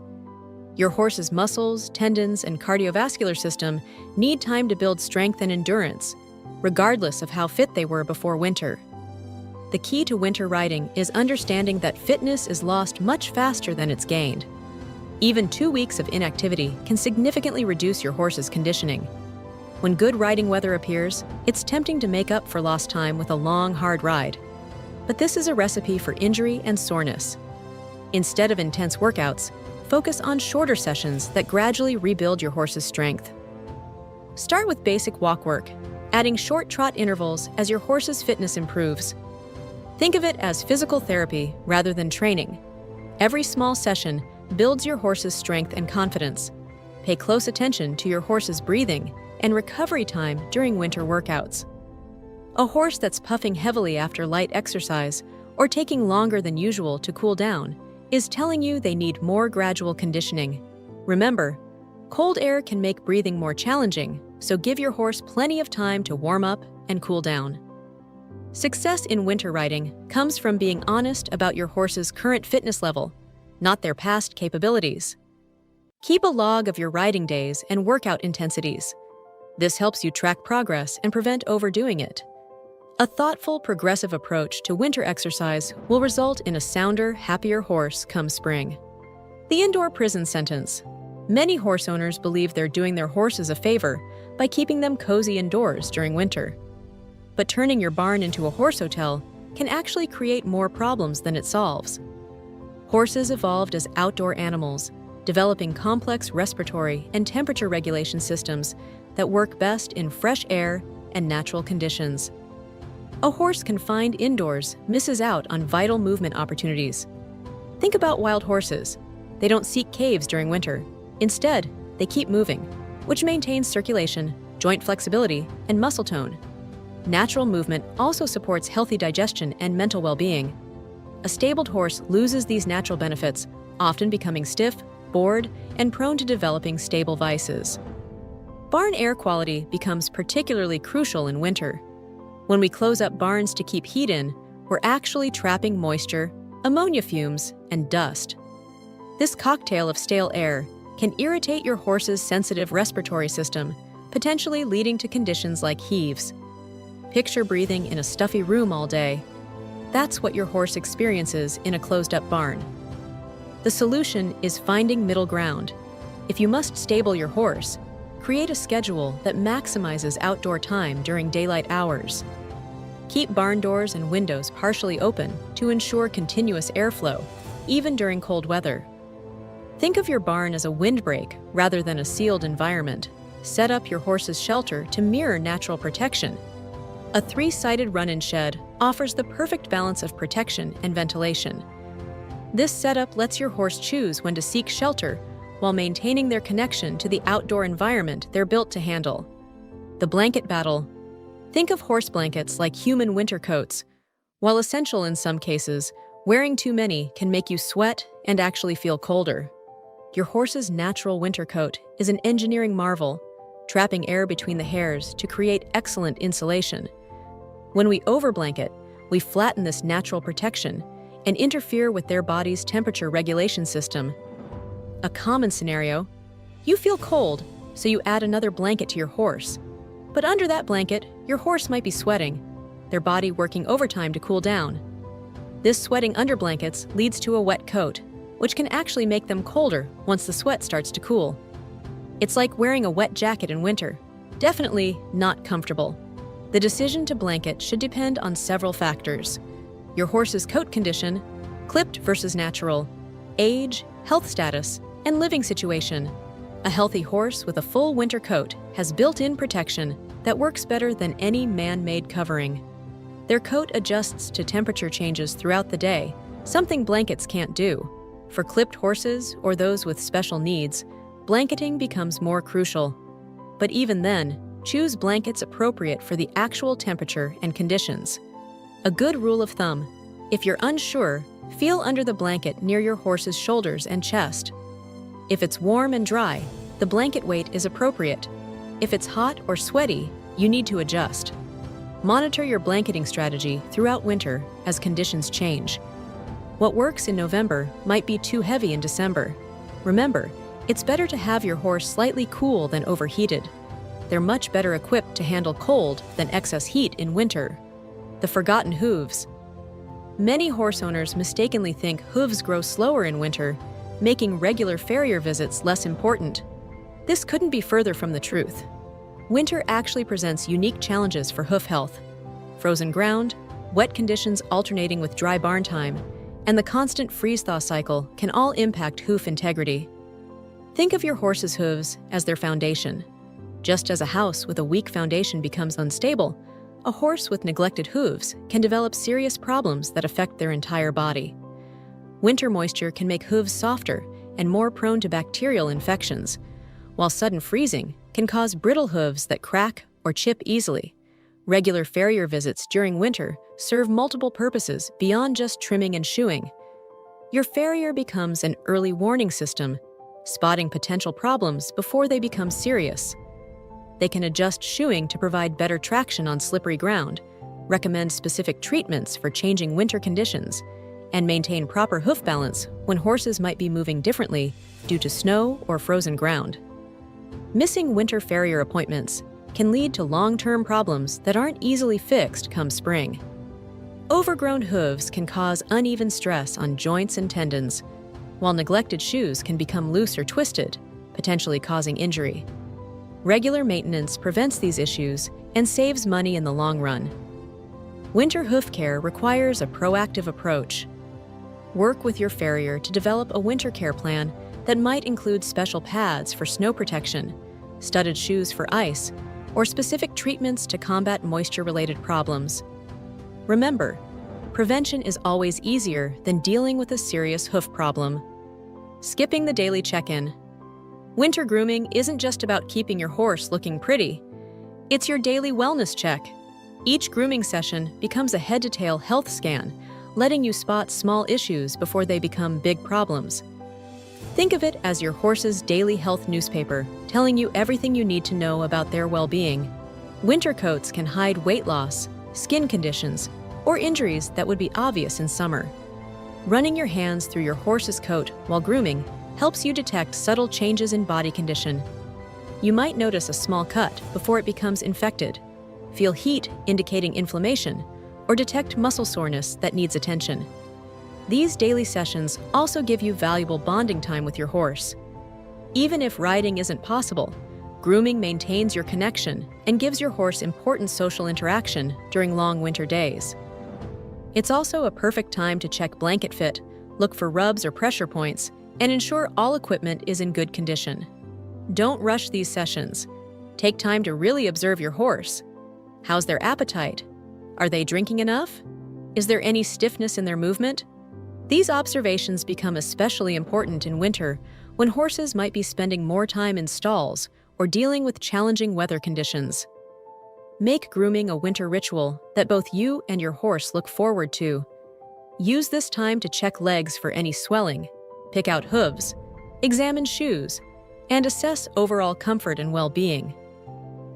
Your horse's muscles, tendons, and cardiovascular system need time to build strength and endurance, regardless of how fit they were before winter. The key to winter riding is understanding that fitness is lost much faster than it's gained. Even 2 weeks of inactivity can significantly reduce your horse's conditioning. When good riding weather appears, it's tempting to make up for lost time with a long, hard ride. But this is a recipe for injury and soreness. Instead of intense workouts, focus on shorter sessions that gradually rebuild your horse's strength. Start with basic walk work, adding short trot intervals as your horse's fitness improves. Think of it as physical therapy rather than training. Every small session builds your horse's strength and confidence. Pay close attention to your horse's breathing and recovery time during winter workouts. A horse that's puffing heavily after light exercise or taking longer than usual to cool down is telling you they need more gradual conditioning. Remember, cold air can make breathing more challenging, so give your horse plenty of time to warm up and cool down. Success in winter riding comes from being honest about your horse's current fitness level, not their past capabilities. Keep a log of your riding days and workout intensities. This helps you track progress and prevent overdoing it. A thoughtful, progressive approach to winter exercise will result in a sounder, happier horse come spring. The indoor prison sentence. Many horse owners believe they're doing their horses a favor by keeping them cozy indoors during winter. But turning your barn into a horse hotel can actually create more problems than it solves. Horses evolved as outdoor animals, developing complex respiratory and temperature regulation systems that work best in fresh air and natural conditions. A horse confined indoors misses out on vital movement opportunities. Think about wild horses. They don't seek caves during winter. Instead, they keep moving, which maintains circulation, joint flexibility, and muscle tone. Natural movement also supports healthy digestion and mental well-being. A stabled horse loses these natural benefits, often becoming stiff, bored, and prone to developing stable vices. Barn air quality becomes particularly crucial in winter. When we close up barns to keep heat in, we're actually trapping moisture, ammonia fumes, and dust. This cocktail of stale air can irritate your horse's sensitive respiratory system, potentially leading to conditions like heaves. Picture breathing in a stuffy room all day. That's what your horse experiences in a closed-up barn. The solution is finding middle ground. If you must stable your horse, create a schedule that maximizes outdoor time during daylight hours. Keep barn doors and windows partially open to ensure continuous airflow, even during cold weather. Think of your barn as a windbreak rather than a sealed environment. Set up your horse's shelter to mirror natural protection. A 3-sided run-in shed offers the perfect balance of protection and ventilation. This setup lets your horse choose when to seek shelter while maintaining their connection to the outdoor environment they're built to handle. The blanket battle. Think of horse blankets like human winter coats. While essential in some cases, wearing too many can make you sweat and actually feel colder. Your horse's natural winter coat is an engineering marvel, trapping air between the hairs to create excellent insulation. When we overblanket, we flatten this natural protection and interfere with their body's temperature regulation system. A common scenario: you feel cold, so you add another blanket to your horse. But under that blanket, your horse might be sweating, their body working overtime to cool down. This sweating under blankets leads to a wet coat, which can actually make them colder once the sweat starts to cool. It's like wearing a wet jacket in winter. Definitely not comfortable. The decision to blanket should depend on several factors: your horse's coat condition, clipped versus natural, age, health status, and living situation. A healthy horse with a full winter coat has built-in protection that works better than any man-made covering. Their coat adjusts to temperature changes throughout the day, something blankets can't do. For clipped horses or those with special needs, blanketing becomes more crucial. But even then, choose blankets appropriate for the actual temperature and conditions. A good rule of thumb: If you're unsure, feel under the blanket near your horse's shoulders and chest. If it's warm and dry, the blanket weight is appropriate. If it's hot or sweaty, you need to adjust. Monitor your blanketing strategy throughout winter as conditions change. What works in November might be too heavy in December. Remember, it's better to have your horse slightly cool than overheated. They're much better equipped to handle cold than excess heat in winter. The forgotten hooves. Many horse owners mistakenly think hooves grow slower in winter, making regular farrier visits less important. This couldn't be further from the truth. Winter actually presents unique challenges for hoof health. Frozen ground, wet conditions alternating with dry barn time, and the constant freeze-thaw cycle can all impact hoof integrity. Think of your horse's hooves as their foundation. Just as a house with a weak foundation becomes unstable, a horse with neglected hooves can develop serious problems that affect their entire body. Winter moisture can make hooves softer and more prone to bacterial infections, while sudden freezing can cause brittle hooves that crack or chip easily. Regular farrier visits during winter serve multiple purposes beyond just trimming and shoeing. Your farrier becomes an early warning system, spotting potential problems before they become serious. They can adjust shoeing to provide better traction on slippery ground, recommend specific treatments for changing winter conditions, and maintain proper hoof balance when horses might be moving differently due to snow or frozen ground. Missing winter farrier appointments can lead to long-term problems that aren't easily fixed come spring. Overgrown hooves can cause uneven stress on joints and tendons, while neglected shoes can become loose or twisted, potentially causing injury. Regular maintenance prevents these issues and saves money in the long run. Winter hoof care requires a proactive approach. Work with your farrier to develop a winter care plan that might include special pads for snow protection, studded shoes for ice, or specific treatments to combat moisture-related problems. Remember, prevention is always easier than dealing with a serious hoof problem. Skipping the daily check-in. Winter grooming isn't just about keeping your horse looking pretty. It's your daily wellness check. Each grooming session becomes a head-to-tail health scan, letting you spot small issues before they become big problems. Think of it as your horse's daily health newspaper, telling you everything you need to know about their well-being. Winter coats can hide weight loss, skin conditions, or injuries that would be obvious in summer. Running your hands through your horse's coat while grooming helps you detect subtle changes in body condition. You might notice a small cut before it becomes infected, feel heat indicating inflammation, or detect muscle soreness that needs attention. These daily sessions also give you valuable bonding time with your horse. Even if riding isn't possible, grooming maintains your connection and gives your horse important social interaction during long winter days. It's also a perfect time to check blanket fit, look for rubs or pressure points, and ensure all equipment is in good condition. Don't rush these sessions. Take time to really observe your horse. How's their appetite? Are they drinking enough? Is there any stiffness in their movement? These observations become especially important in winter when horses might be spending more time in stalls or dealing with challenging weather conditions. Make grooming a winter ritual that both you and your horse look forward to. Use this time to check legs for any swelling, pick out hooves, examine shoes, and assess overall comfort and well-being.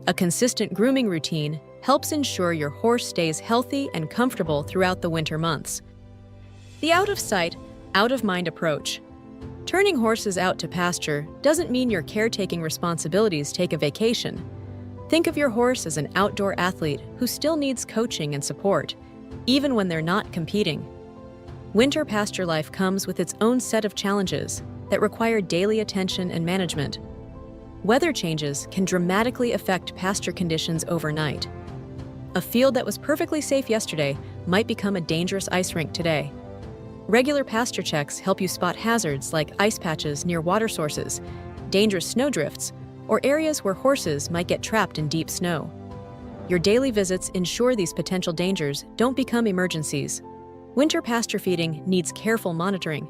A consistent grooming routine helps ensure your horse stays healthy and comfortable throughout the winter months. The out-of-sight, out-of-mind approach. Turning horses out to pasture doesn't mean your caretaking responsibilities take a vacation. Think of your horse as an outdoor athlete who still needs coaching and support, even when they're not competing. Winter pasture life comes with its own set of challenges that require daily attention and management. Weather changes can dramatically affect pasture conditions overnight. A field that was perfectly safe yesterday might become a dangerous ice rink today. Regular pasture checks help you spot hazards like ice patches near water sources, dangerous snowdrifts, or areas where horses might get trapped in deep snow. Your daily visits ensure these potential dangers don't become emergencies. Winter pasture feeding needs careful monitoring.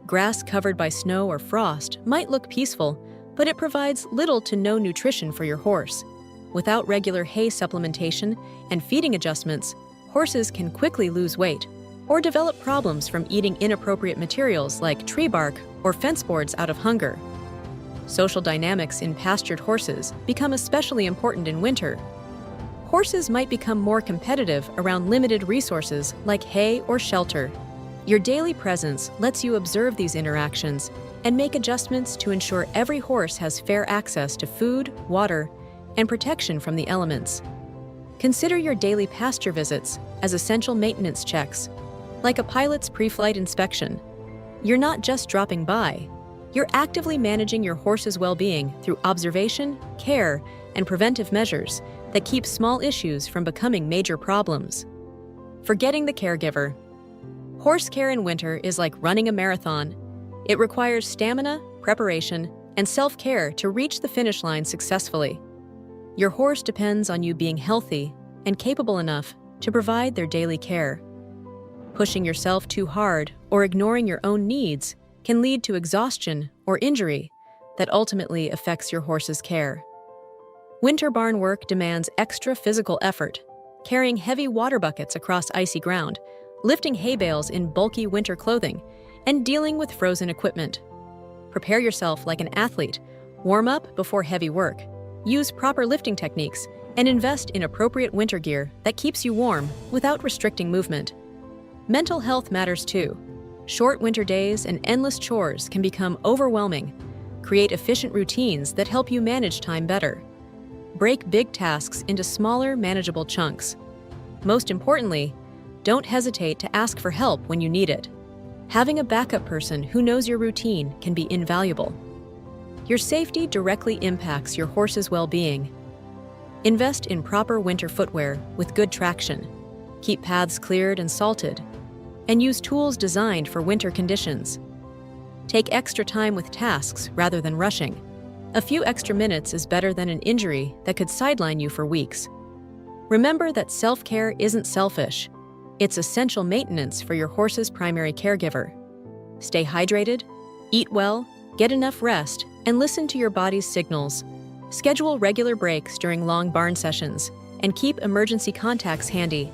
Grass covered by snow or frost might look peaceful, but it provides little to no nutrition for your horse. Without regular hay supplementation and feeding adjustments, horses can quickly lose weight. or develop problems from eating inappropriate materials like tree bark or fence boards out of hunger. Social dynamics in pastured horses become especially important in winter. Horses might become more competitive around limited resources like hay or shelter. Your daily presence lets you observe these interactions and make adjustments to ensure every horse has fair access to food, water, and protection from the elements. Consider your daily pasture visits as essential maintenance checks, like a pilot's pre-flight inspection. You're not just dropping by, you're actively managing your horse's well-being through observation, care, and preventive measures that keep small issues from becoming major problems. Forgetting the caregiver. Horse care in winter is like running a marathon. It requires stamina, preparation, and self-care to reach the finish line successfully. Your horse depends on you being healthy and capable enough to provide their daily care. Pushing yourself too hard or ignoring your own needs can lead to exhaustion or injury that ultimately affects your horse's care. Winter barn work demands extra physical effort, carrying heavy water buckets across icy ground, lifting hay bales in bulky winter clothing, and dealing with frozen equipment. Prepare yourself like an athlete, warm up before heavy work, use proper lifting techniques, and invest in appropriate winter gear that keeps you warm without restricting movement. Mental health matters too. Short winter days and endless chores can become overwhelming. Create efficient routines that help you manage time better. Break big tasks into smaller, manageable chunks. Most importantly, don't hesitate to ask for help when you need it. Having a backup person who knows your routine can be invaluable. Your safety directly impacts your horse's well-being. Invest in proper winter footwear with good traction. Keep paths cleared and salted, and use tools designed for winter conditions. Take extra time with tasks rather than rushing. A few extra minutes is better than an injury that could sideline you for weeks. Remember that self-care isn't selfish. It's essential maintenance for your horse's primary caregiver. Stay hydrated, eat well, get enough rest, and listen to your body's signals. Schedule regular breaks during long barn sessions, and keep emergency contacts handy.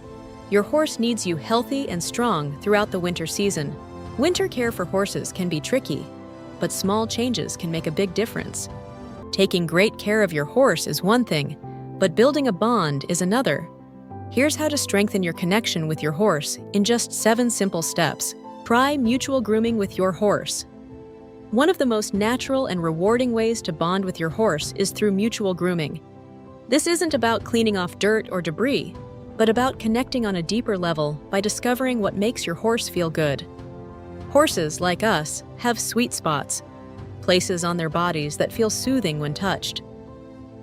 Your horse needs you healthy and strong throughout the winter season. Winter care for horses can be tricky, but small changes can make a big difference. Taking great care of your horse is one thing, but building a bond is another. Here's how to strengthen your connection with your horse in just 7 simple steps. Try mutual grooming with your horse. One of the most natural and rewarding ways to bond with your horse is through mutual grooming. This isn't about cleaning off dirt or debris, but about connecting on a deeper level by discovering what makes your horse feel good. Horses, like us, have sweet spots, places on their bodies that feel soothing when touched.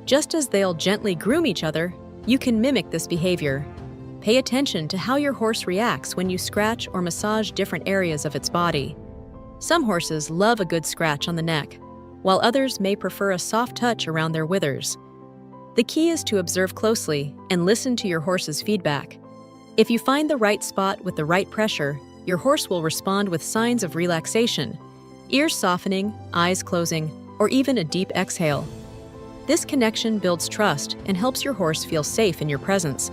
Just as they'll gently groom each other, you can mimic this behavior. Pay attention to how your horse reacts when you scratch or massage different areas of its body. Some horses love a good scratch on the neck, while others may prefer a soft touch around their withers. The key is to observe closely and listen to your horse's feedback. If you find the right spot with the right pressure, your horse will respond with signs of relaxation, ears softening, eyes closing, or even a deep exhale. This connection builds trust and helps your horse feel safe in your presence.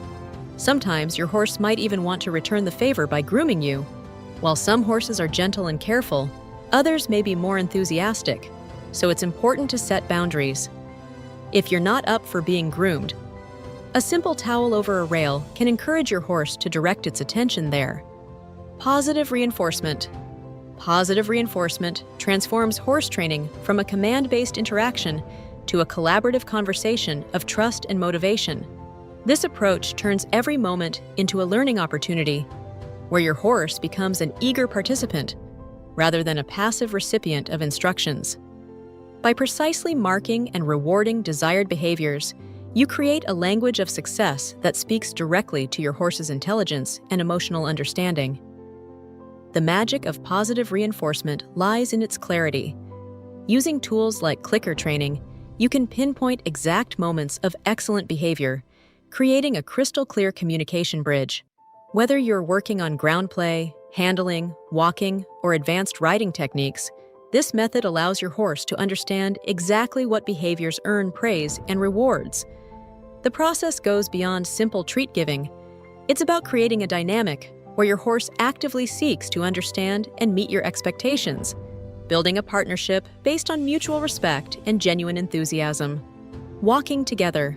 Sometimes your horse might even want to return the favor by grooming you. While some horses are gentle and careful, others may be more enthusiastic, so it's important to set boundaries. If you're not up for being groomed, a simple towel over a rail can encourage your horse to direct its attention there. Positive reinforcement. Positive reinforcement transforms horse training from a command-based interaction to a collaborative conversation of trust and motivation. This approach turns every moment into a learning opportunity, where your horse becomes an eager participant rather than a passive recipient of instructions. By precisely marking and rewarding desired behaviors, you create a language of success that speaks directly to your horse's intelligence and emotional understanding. The magic of positive reinforcement lies in its clarity. Using tools like clicker training, you can pinpoint exact moments of excellent behavior, creating a crystal-clear communication bridge. Whether you're working on ground play, handling, walking, or advanced riding techniques, this method allows your horse to understand exactly what behaviors earn praise and rewards. The process goes beyond simple treat giving. It's about creating a dynamic, where your horse actively seeks to understand and meet your expectations, building a partnership based on mutual respect and genuine enthusiasm. Walking together.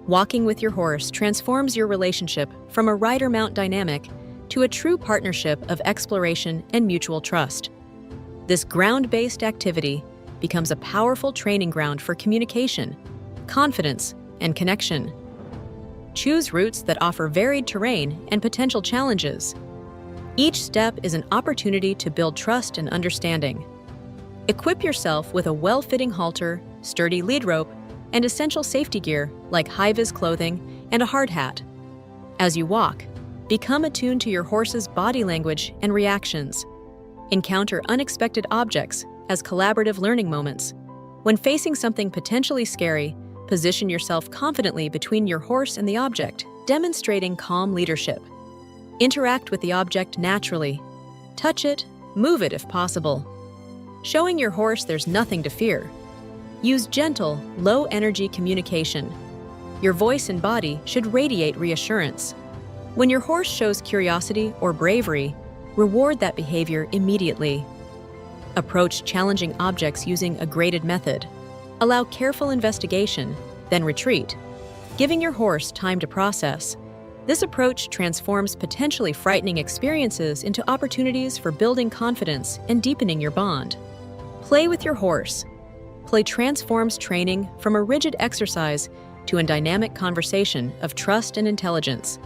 Walking with your horse transforms your relationship from a rider-mount dynamic to a true partnership of exploration and mutual trust. This ground-based activity becomes a powerful training ground for communication, confidence, and connection. Choose routes that offer varied terrain and potential challenges. Each step is an opportunity to build trust and understanding. Equip yourself with a well-fitting halter, sturdy lead rope, and essential safety gear like high-vis clothing and a hard hat. As you walk, become attuned to your horse's body language and reactions. Encounter unexpected objects as collaborative learning moments. When facing something potentially scary, position yourself confidently between your horse and the object, demonstrating calm leadership. Interact with the object naturally. Touch it, move it if possible. Showing your horse there's nothing to fear. Use gentle, low-energy communication. Your voice and body should radiate reassurance. When your horse shows curiosity or bravery, reward that behavior immediately. Approach challenging objects using a graded method. Allow careful investigation, then retreat, giving your horse time to process. This approach transforms potentially frightening experiences into opportunities for building confidence and deepening your bond. Play with your horse. Play transforms training from a rigid exercise to a dynamic conversation of trust and intelligence.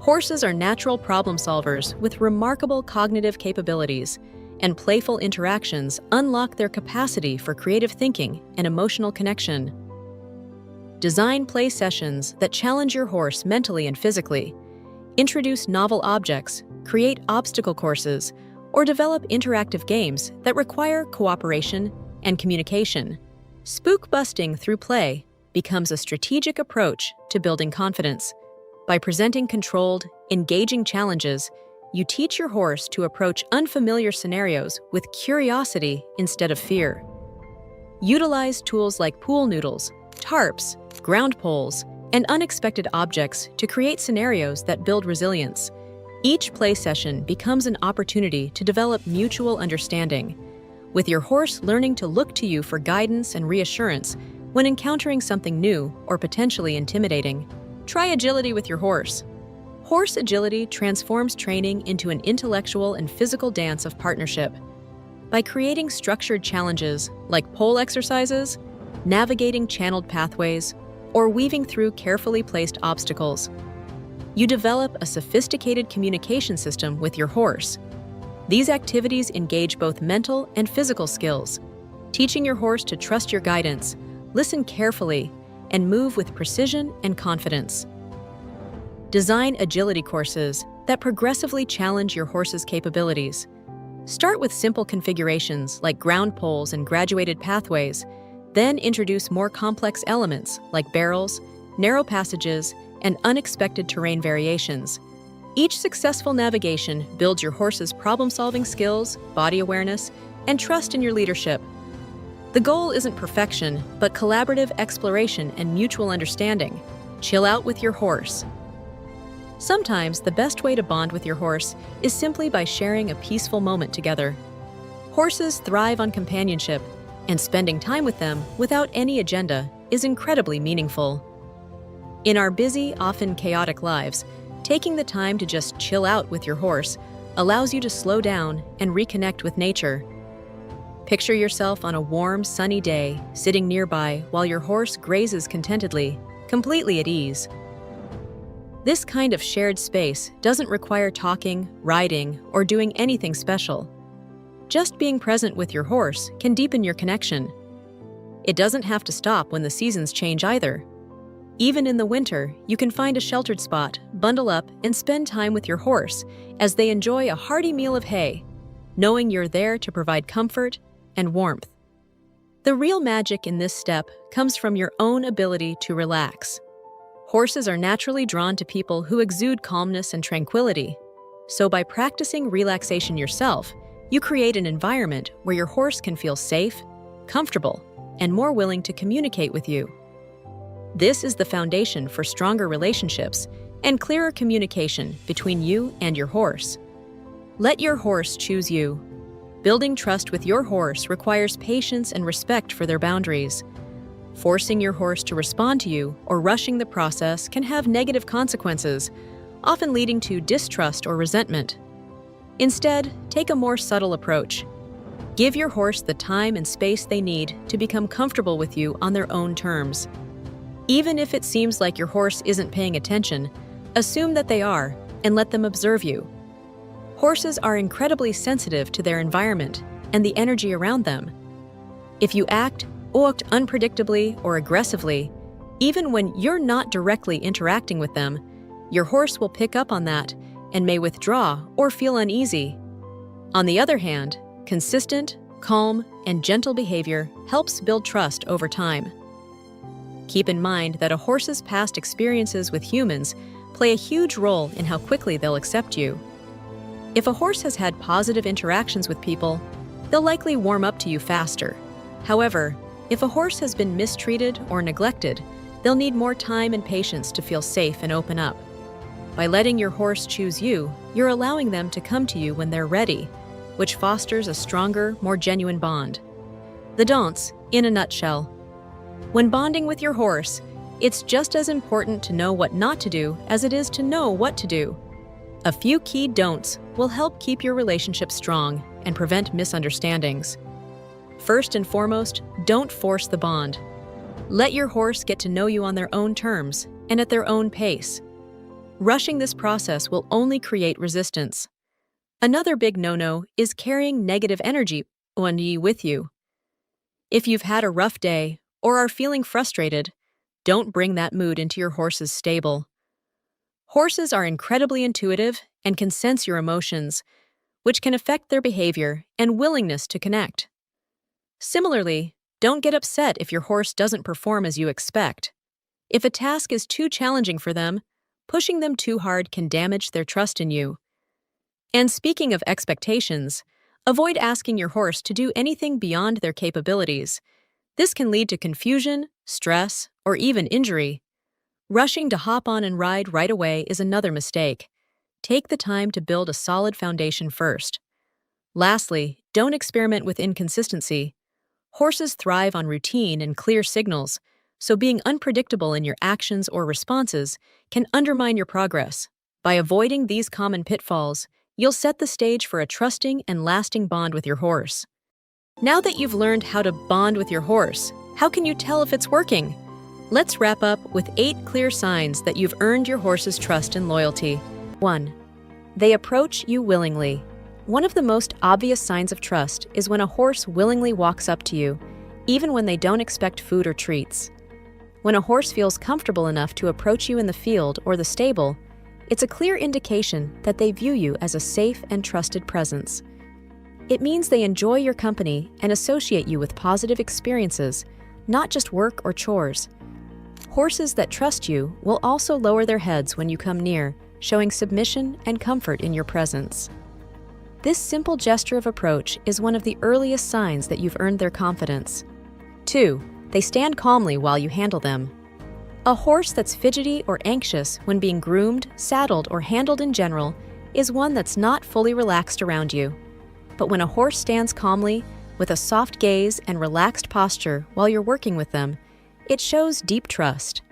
Horses are natural problem solvers with remarkable cognitive capabilities, and playful interactions unlock their capacity for creative thinking and emotional connection. Design play sessions that challenge your horse mentally and physically. Introduce novel objects, create obstacle courses, or develop interactive games that require cooperation and communication. Spook busting through play becomes a strategic approach to building confidence. By presenting controlled, engaging challenges, you teach your horse to approach unfamiliar scenarios with curiosity instead of fear. Utilize tools like pool noodles, tarps, ground poles, and unexpected objects to create scenarios that build resilience. Each play session becomes an opportunity to develop mutual understanding, with your horse learning to look to you for guidance and reassurance when encountering something new or potentially intimidating. Try agility with your horse. Horse agility transforms training into an intellectual and physical dance of partnership. By creating structured challenges like pole exercises, navigating channeled pathways, or weaving through carefully placed obstacles, you develop a sophisticated communication system with your horse. These activities engage both mental and physical skills, teaching your horse to trust your guidance, listen carefully, and move with precision and confidence. Design agility courses that progressively challenge your horse's capabilities. Start with simple configurations like ground poles and graduated pathways, then introduce more complex elements like barrels, narrow passages, and unexpected terrain variations. Each successful navigation builds your horse's problem-solving skills, body awareness, and trust in your leadership. The goal isn't perfection, but collaborative exploration and mutual understanding. Chill out with your horse. Sometimes the best way to bond with your horse is simply by sharing a peaceful moment together. Horses thrive on companionship, and spending time with them without any agenda is incredibly meaningful. In our busy, often chaotic lives, taking the time to just chill out with your horse allows you to slow down and reconnect with nature. Picture yourself on a warm, sunny day, sitting nearby while your horse grazes contentedly, completely at ease. This kind of shared space doesn't require talking, riding, or doing anything special. Just being present with your horse can deepen your connection. It doesn't have to stop when the seasons change either. Even in the winter, you can find a sheltered spot, bundle up, and spend time with your horse as they enjoy a hearty meal of hay, knowing you're there to provide comfort and warmth. The real magic in this step comes from your own ability to relax. Horses are naturally drawn to people who exude calmness and tranquility. So by practicing relaxation yourself, you create an environment where your horse can feel safe, comfortable, and more willing to communicate with you. This is the foundation for stronger relationships and clearer communication between you and your horse. Let your horse choose you. Building trust with your horse requires patience and respect for their boundaries. Forcing your horse to respond to you or rushing the process can have negative consequences, often leading to distrust or resentment. Instead, take a more subtle approach. Give your horse the time and space they need to become comfortable with you on their own terms. Even if it seems like your horse isn't paying attention, assume that they are and let them observe you. Horses are incredibly sensitive to their environment and the energy around them. If you act unpredictably or aggressively, even when you're not directly interacting with them, your horse will pick up on that and may withdraw or feel uneasy. On the other hand, consistent, calm, and gentle behavior helps build trust over time. Keep in mind that a horse's past experiences with humans play a huge role in how quickly they'll accept you. If a horse has had positive interactions with people, they'll likely warm up to you faster. However, if a horse has been mistreated or neglected, they'll need more time and patience to feel safe and open up. By letting your horse choose you, you're allowing them to come to you when they're ready, which fosters a stronger, more genuine bond. The don'ts, in a nutshell. When bonding with your horse, it's just as important to know what not to do as it is to know what to do. A few key don'ts will help keep your relationship strong and prevent misunderstandings. First and foremost, don't force the bond. Let your horse get to know you on their own terms and at their own pace. Rushing this process will only create resistance. Another big no-no is carrying negative energy with you. If you've had a rough day or are feeling frustrated, don't bring that mood into your horse's stable. Horses are incredibly intuitive and can sense your emotions, which can affect their behavior and willingness to connect. Similarly, don't get upset if your horse doesn't perform as you expect. If a task is too challenging for them, pushing them too hard can damage their trust in you. And speaking of expectations, avoid asking your horse to do anything beyond their capabilities. This can lead to confusion, stress, or even injury. Rushing to hop on and ride right away is another mistake. Take the time to build a solid foundation first. Lastly, don't experiment with inconsistency. Horses thrive on routine and clear signals, so being unpredictable in your actions or responses can undermine your progress. By avoiding these common pitfalls, you'll set the stage for a trusting and lasting bond with your horse. Now that you've learned how to bond with your horse, how can you tell if it's working? Let's wrap up with 8 clear signs that you've earned your horse's trust and loyalty. 1. They approach you willingly. One of the most obvious signs of trust is when a horse willingly walks up to you, even when they don't expect food or treats. When a horse feels comfortable enough to approach you in the field or the stable, it's a clear indication that they view you as a safe and trusted presence. It means they enjoy your company and associate you with positive experiences, not just work or chores. Horses that trust you will also lower their heads when you come near, showing submission and comfort in your presence. This simple gesture of approach is one of the earliest signs that you've earned their confidence. 2. They stand calmly while you handle them. A horse that's fidgety or anxious when being groomed, saddled, or handled in general is one that's not fully relaxed around you. But when a horse stands calmly, with a soft gaze and relaxed posture while you're working with them, it shows deep trust.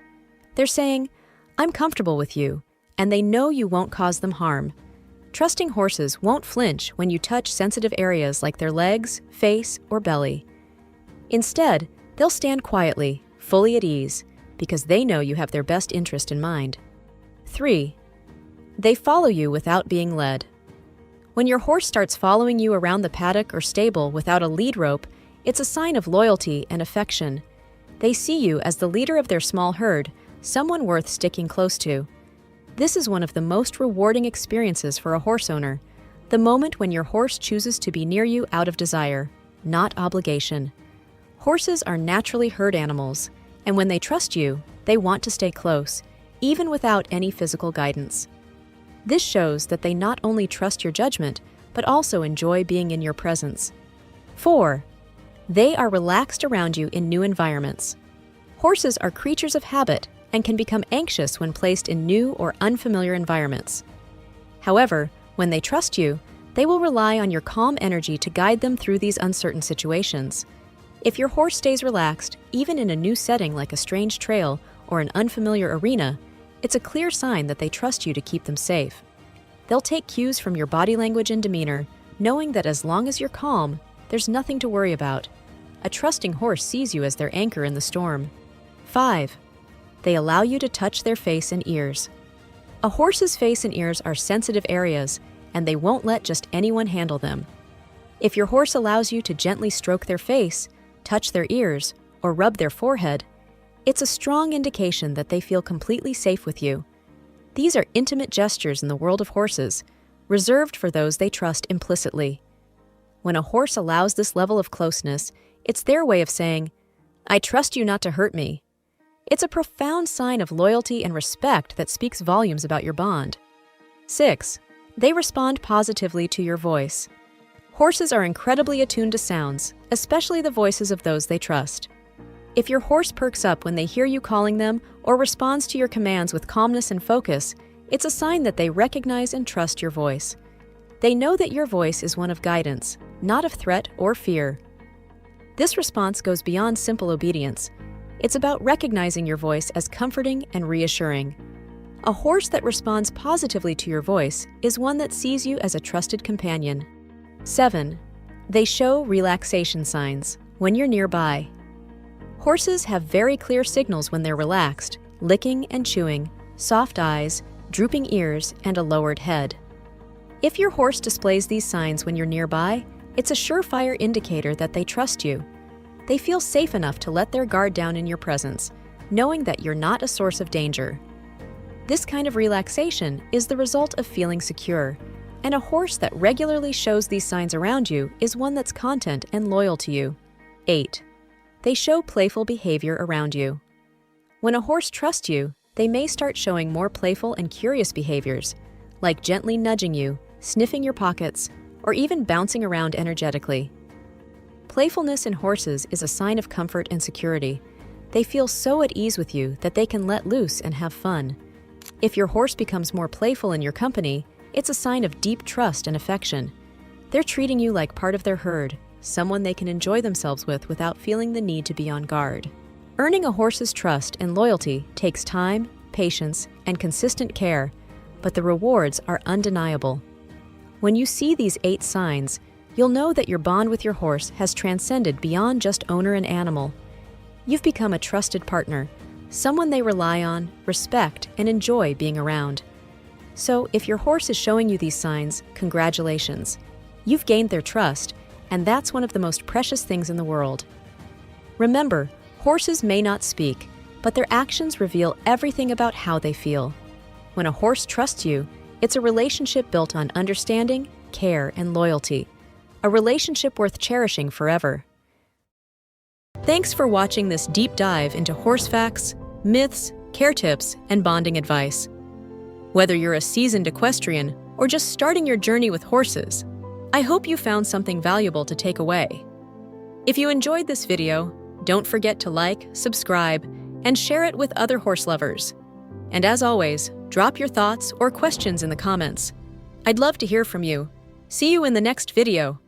They're saying, "I'm comfortable with you," and they know you won't cause them harm. Trusting horses won't flinch when you touch sensitive areas like their legs, face, or belly. Instead, they'll stand quietly, fully at ease, because they know you have their best interest in mind. 3. They follow you without being led. When your horse starts following you around the paddock or stable without a lead rope, it's a sign of loyalty and affection. They see you as the leader of their small herd, someone worth sticking close to. This is one of the most rewarding experiences for a horse owner, the moment when your horse chooses to be near you out of desire, not obligation. Horses are naturally herd animals, and when they trust you, they want to stay close, even without any physical guidance. This shows that they not only trust your judgment, but also enjoy being in your presence. 4. They are relaxed around you in new environments. Horses are creatures of habit and can become anxious when placed in new or unfamiliar environments. However, when they trust you, they will rely on your calm energy to guide them through these uncertain situations. If your horse stays relaxed, even in a new setting like a strange trail or an unfamiliar arena, it's a clear sign that they trust you to keep them safe. They'll take cues from your body language and demeanor, knowing that as long as you're calm, there's nothing to worry about. A trusting horse sees you as their anchor in the storm. 5. They allow you to touch their face and ears. A horse's face and ears are sensitive areas, and they won't let just anyone handle them. If your horse allows you to gently stroke their face, touch their ears, or rub their forehead, it's a strong indication that they feel completely safe with you. These are intimate gestures in the world of horses, reserved for those they trust implicitly. When a horse allows this level of closeness, it's their way of saying, "I trust you not to hurt me." It's a profound sign of loyalty and respect that speaks volumes about your bond. 6. They respond positively to your voice. Horses are incredibly attuned to sounds, especially the voices of those they trust. If your horse perks up when they hear you calling them or responds to your commands with calmness and focus, it's a sign that they recognize and trust your voice. They know that your voice is one of guidance, not of threat or fear. This response goes beyond simple obedience. It's about recognizing your voice as comforting and reassuring. A horse that responds positively to your voice is one that sees you as a trusted companion. 7. They show relaxation signs when you're nearby. Horses have very clear signals when they're relaxed: licking and chewing, soft eyes, drooping ears, and a lowered head. If your horse displays these signs when you're nearby, it's a surefire indicator that they trust you. They feel safe enough to let their guard down in your presence, knowing that you're not a source of danger. This kind of relaxation is the result of feeling secure, and a horse that regularly shows these signs around you is one that's content and loyal to you. 8. They show playful behavior around you. When a horse trusts you, they may start showing more playful and curious behaviors, like gently nudging you, sniffing your pockets, or even bouncing around energetically. Playfulness in horses is a sign of comfort and security. They feel so at ease with you that they can let loose and have fun. If your horse becomes more playful in your company, it's a sign of deep trust and affection. They're treating you like part of their herd, someone they can enjoy themselves with without feeling the need to be on guard. Earning a horse's trust and loyalty takes time, patience, and consistent care, but the rewards are undeniable. When you see these 8 signs, you'll know that your bond with your horse has transcended beyond just owner and animal. You've become a trusted partner, someone they rely on, respect, and enjoy being around. So, if your horse is showing you these signs, congratulations. You've gained their trust, and that's one of the most precious things in the world. Remember, horses may not speak, but their actions reveal everything about how they feel. When a horse trusts you, it's a relationship built on understanding, care, and loyalty. A relationship worth cherishing forever. Thanks for watching this deep dive into horse facts, myths, care tips, and bonding advice. Whether you're a seasoned equestrian or just starting your journey with horses, I hope you found something valuable to take away. If you enjoyed this video, don't forget to like, subscribe, and share it with other horse lovers. And as always, drop your thoughts or questions in the comments. I'd love to hear from you. See you in the next video.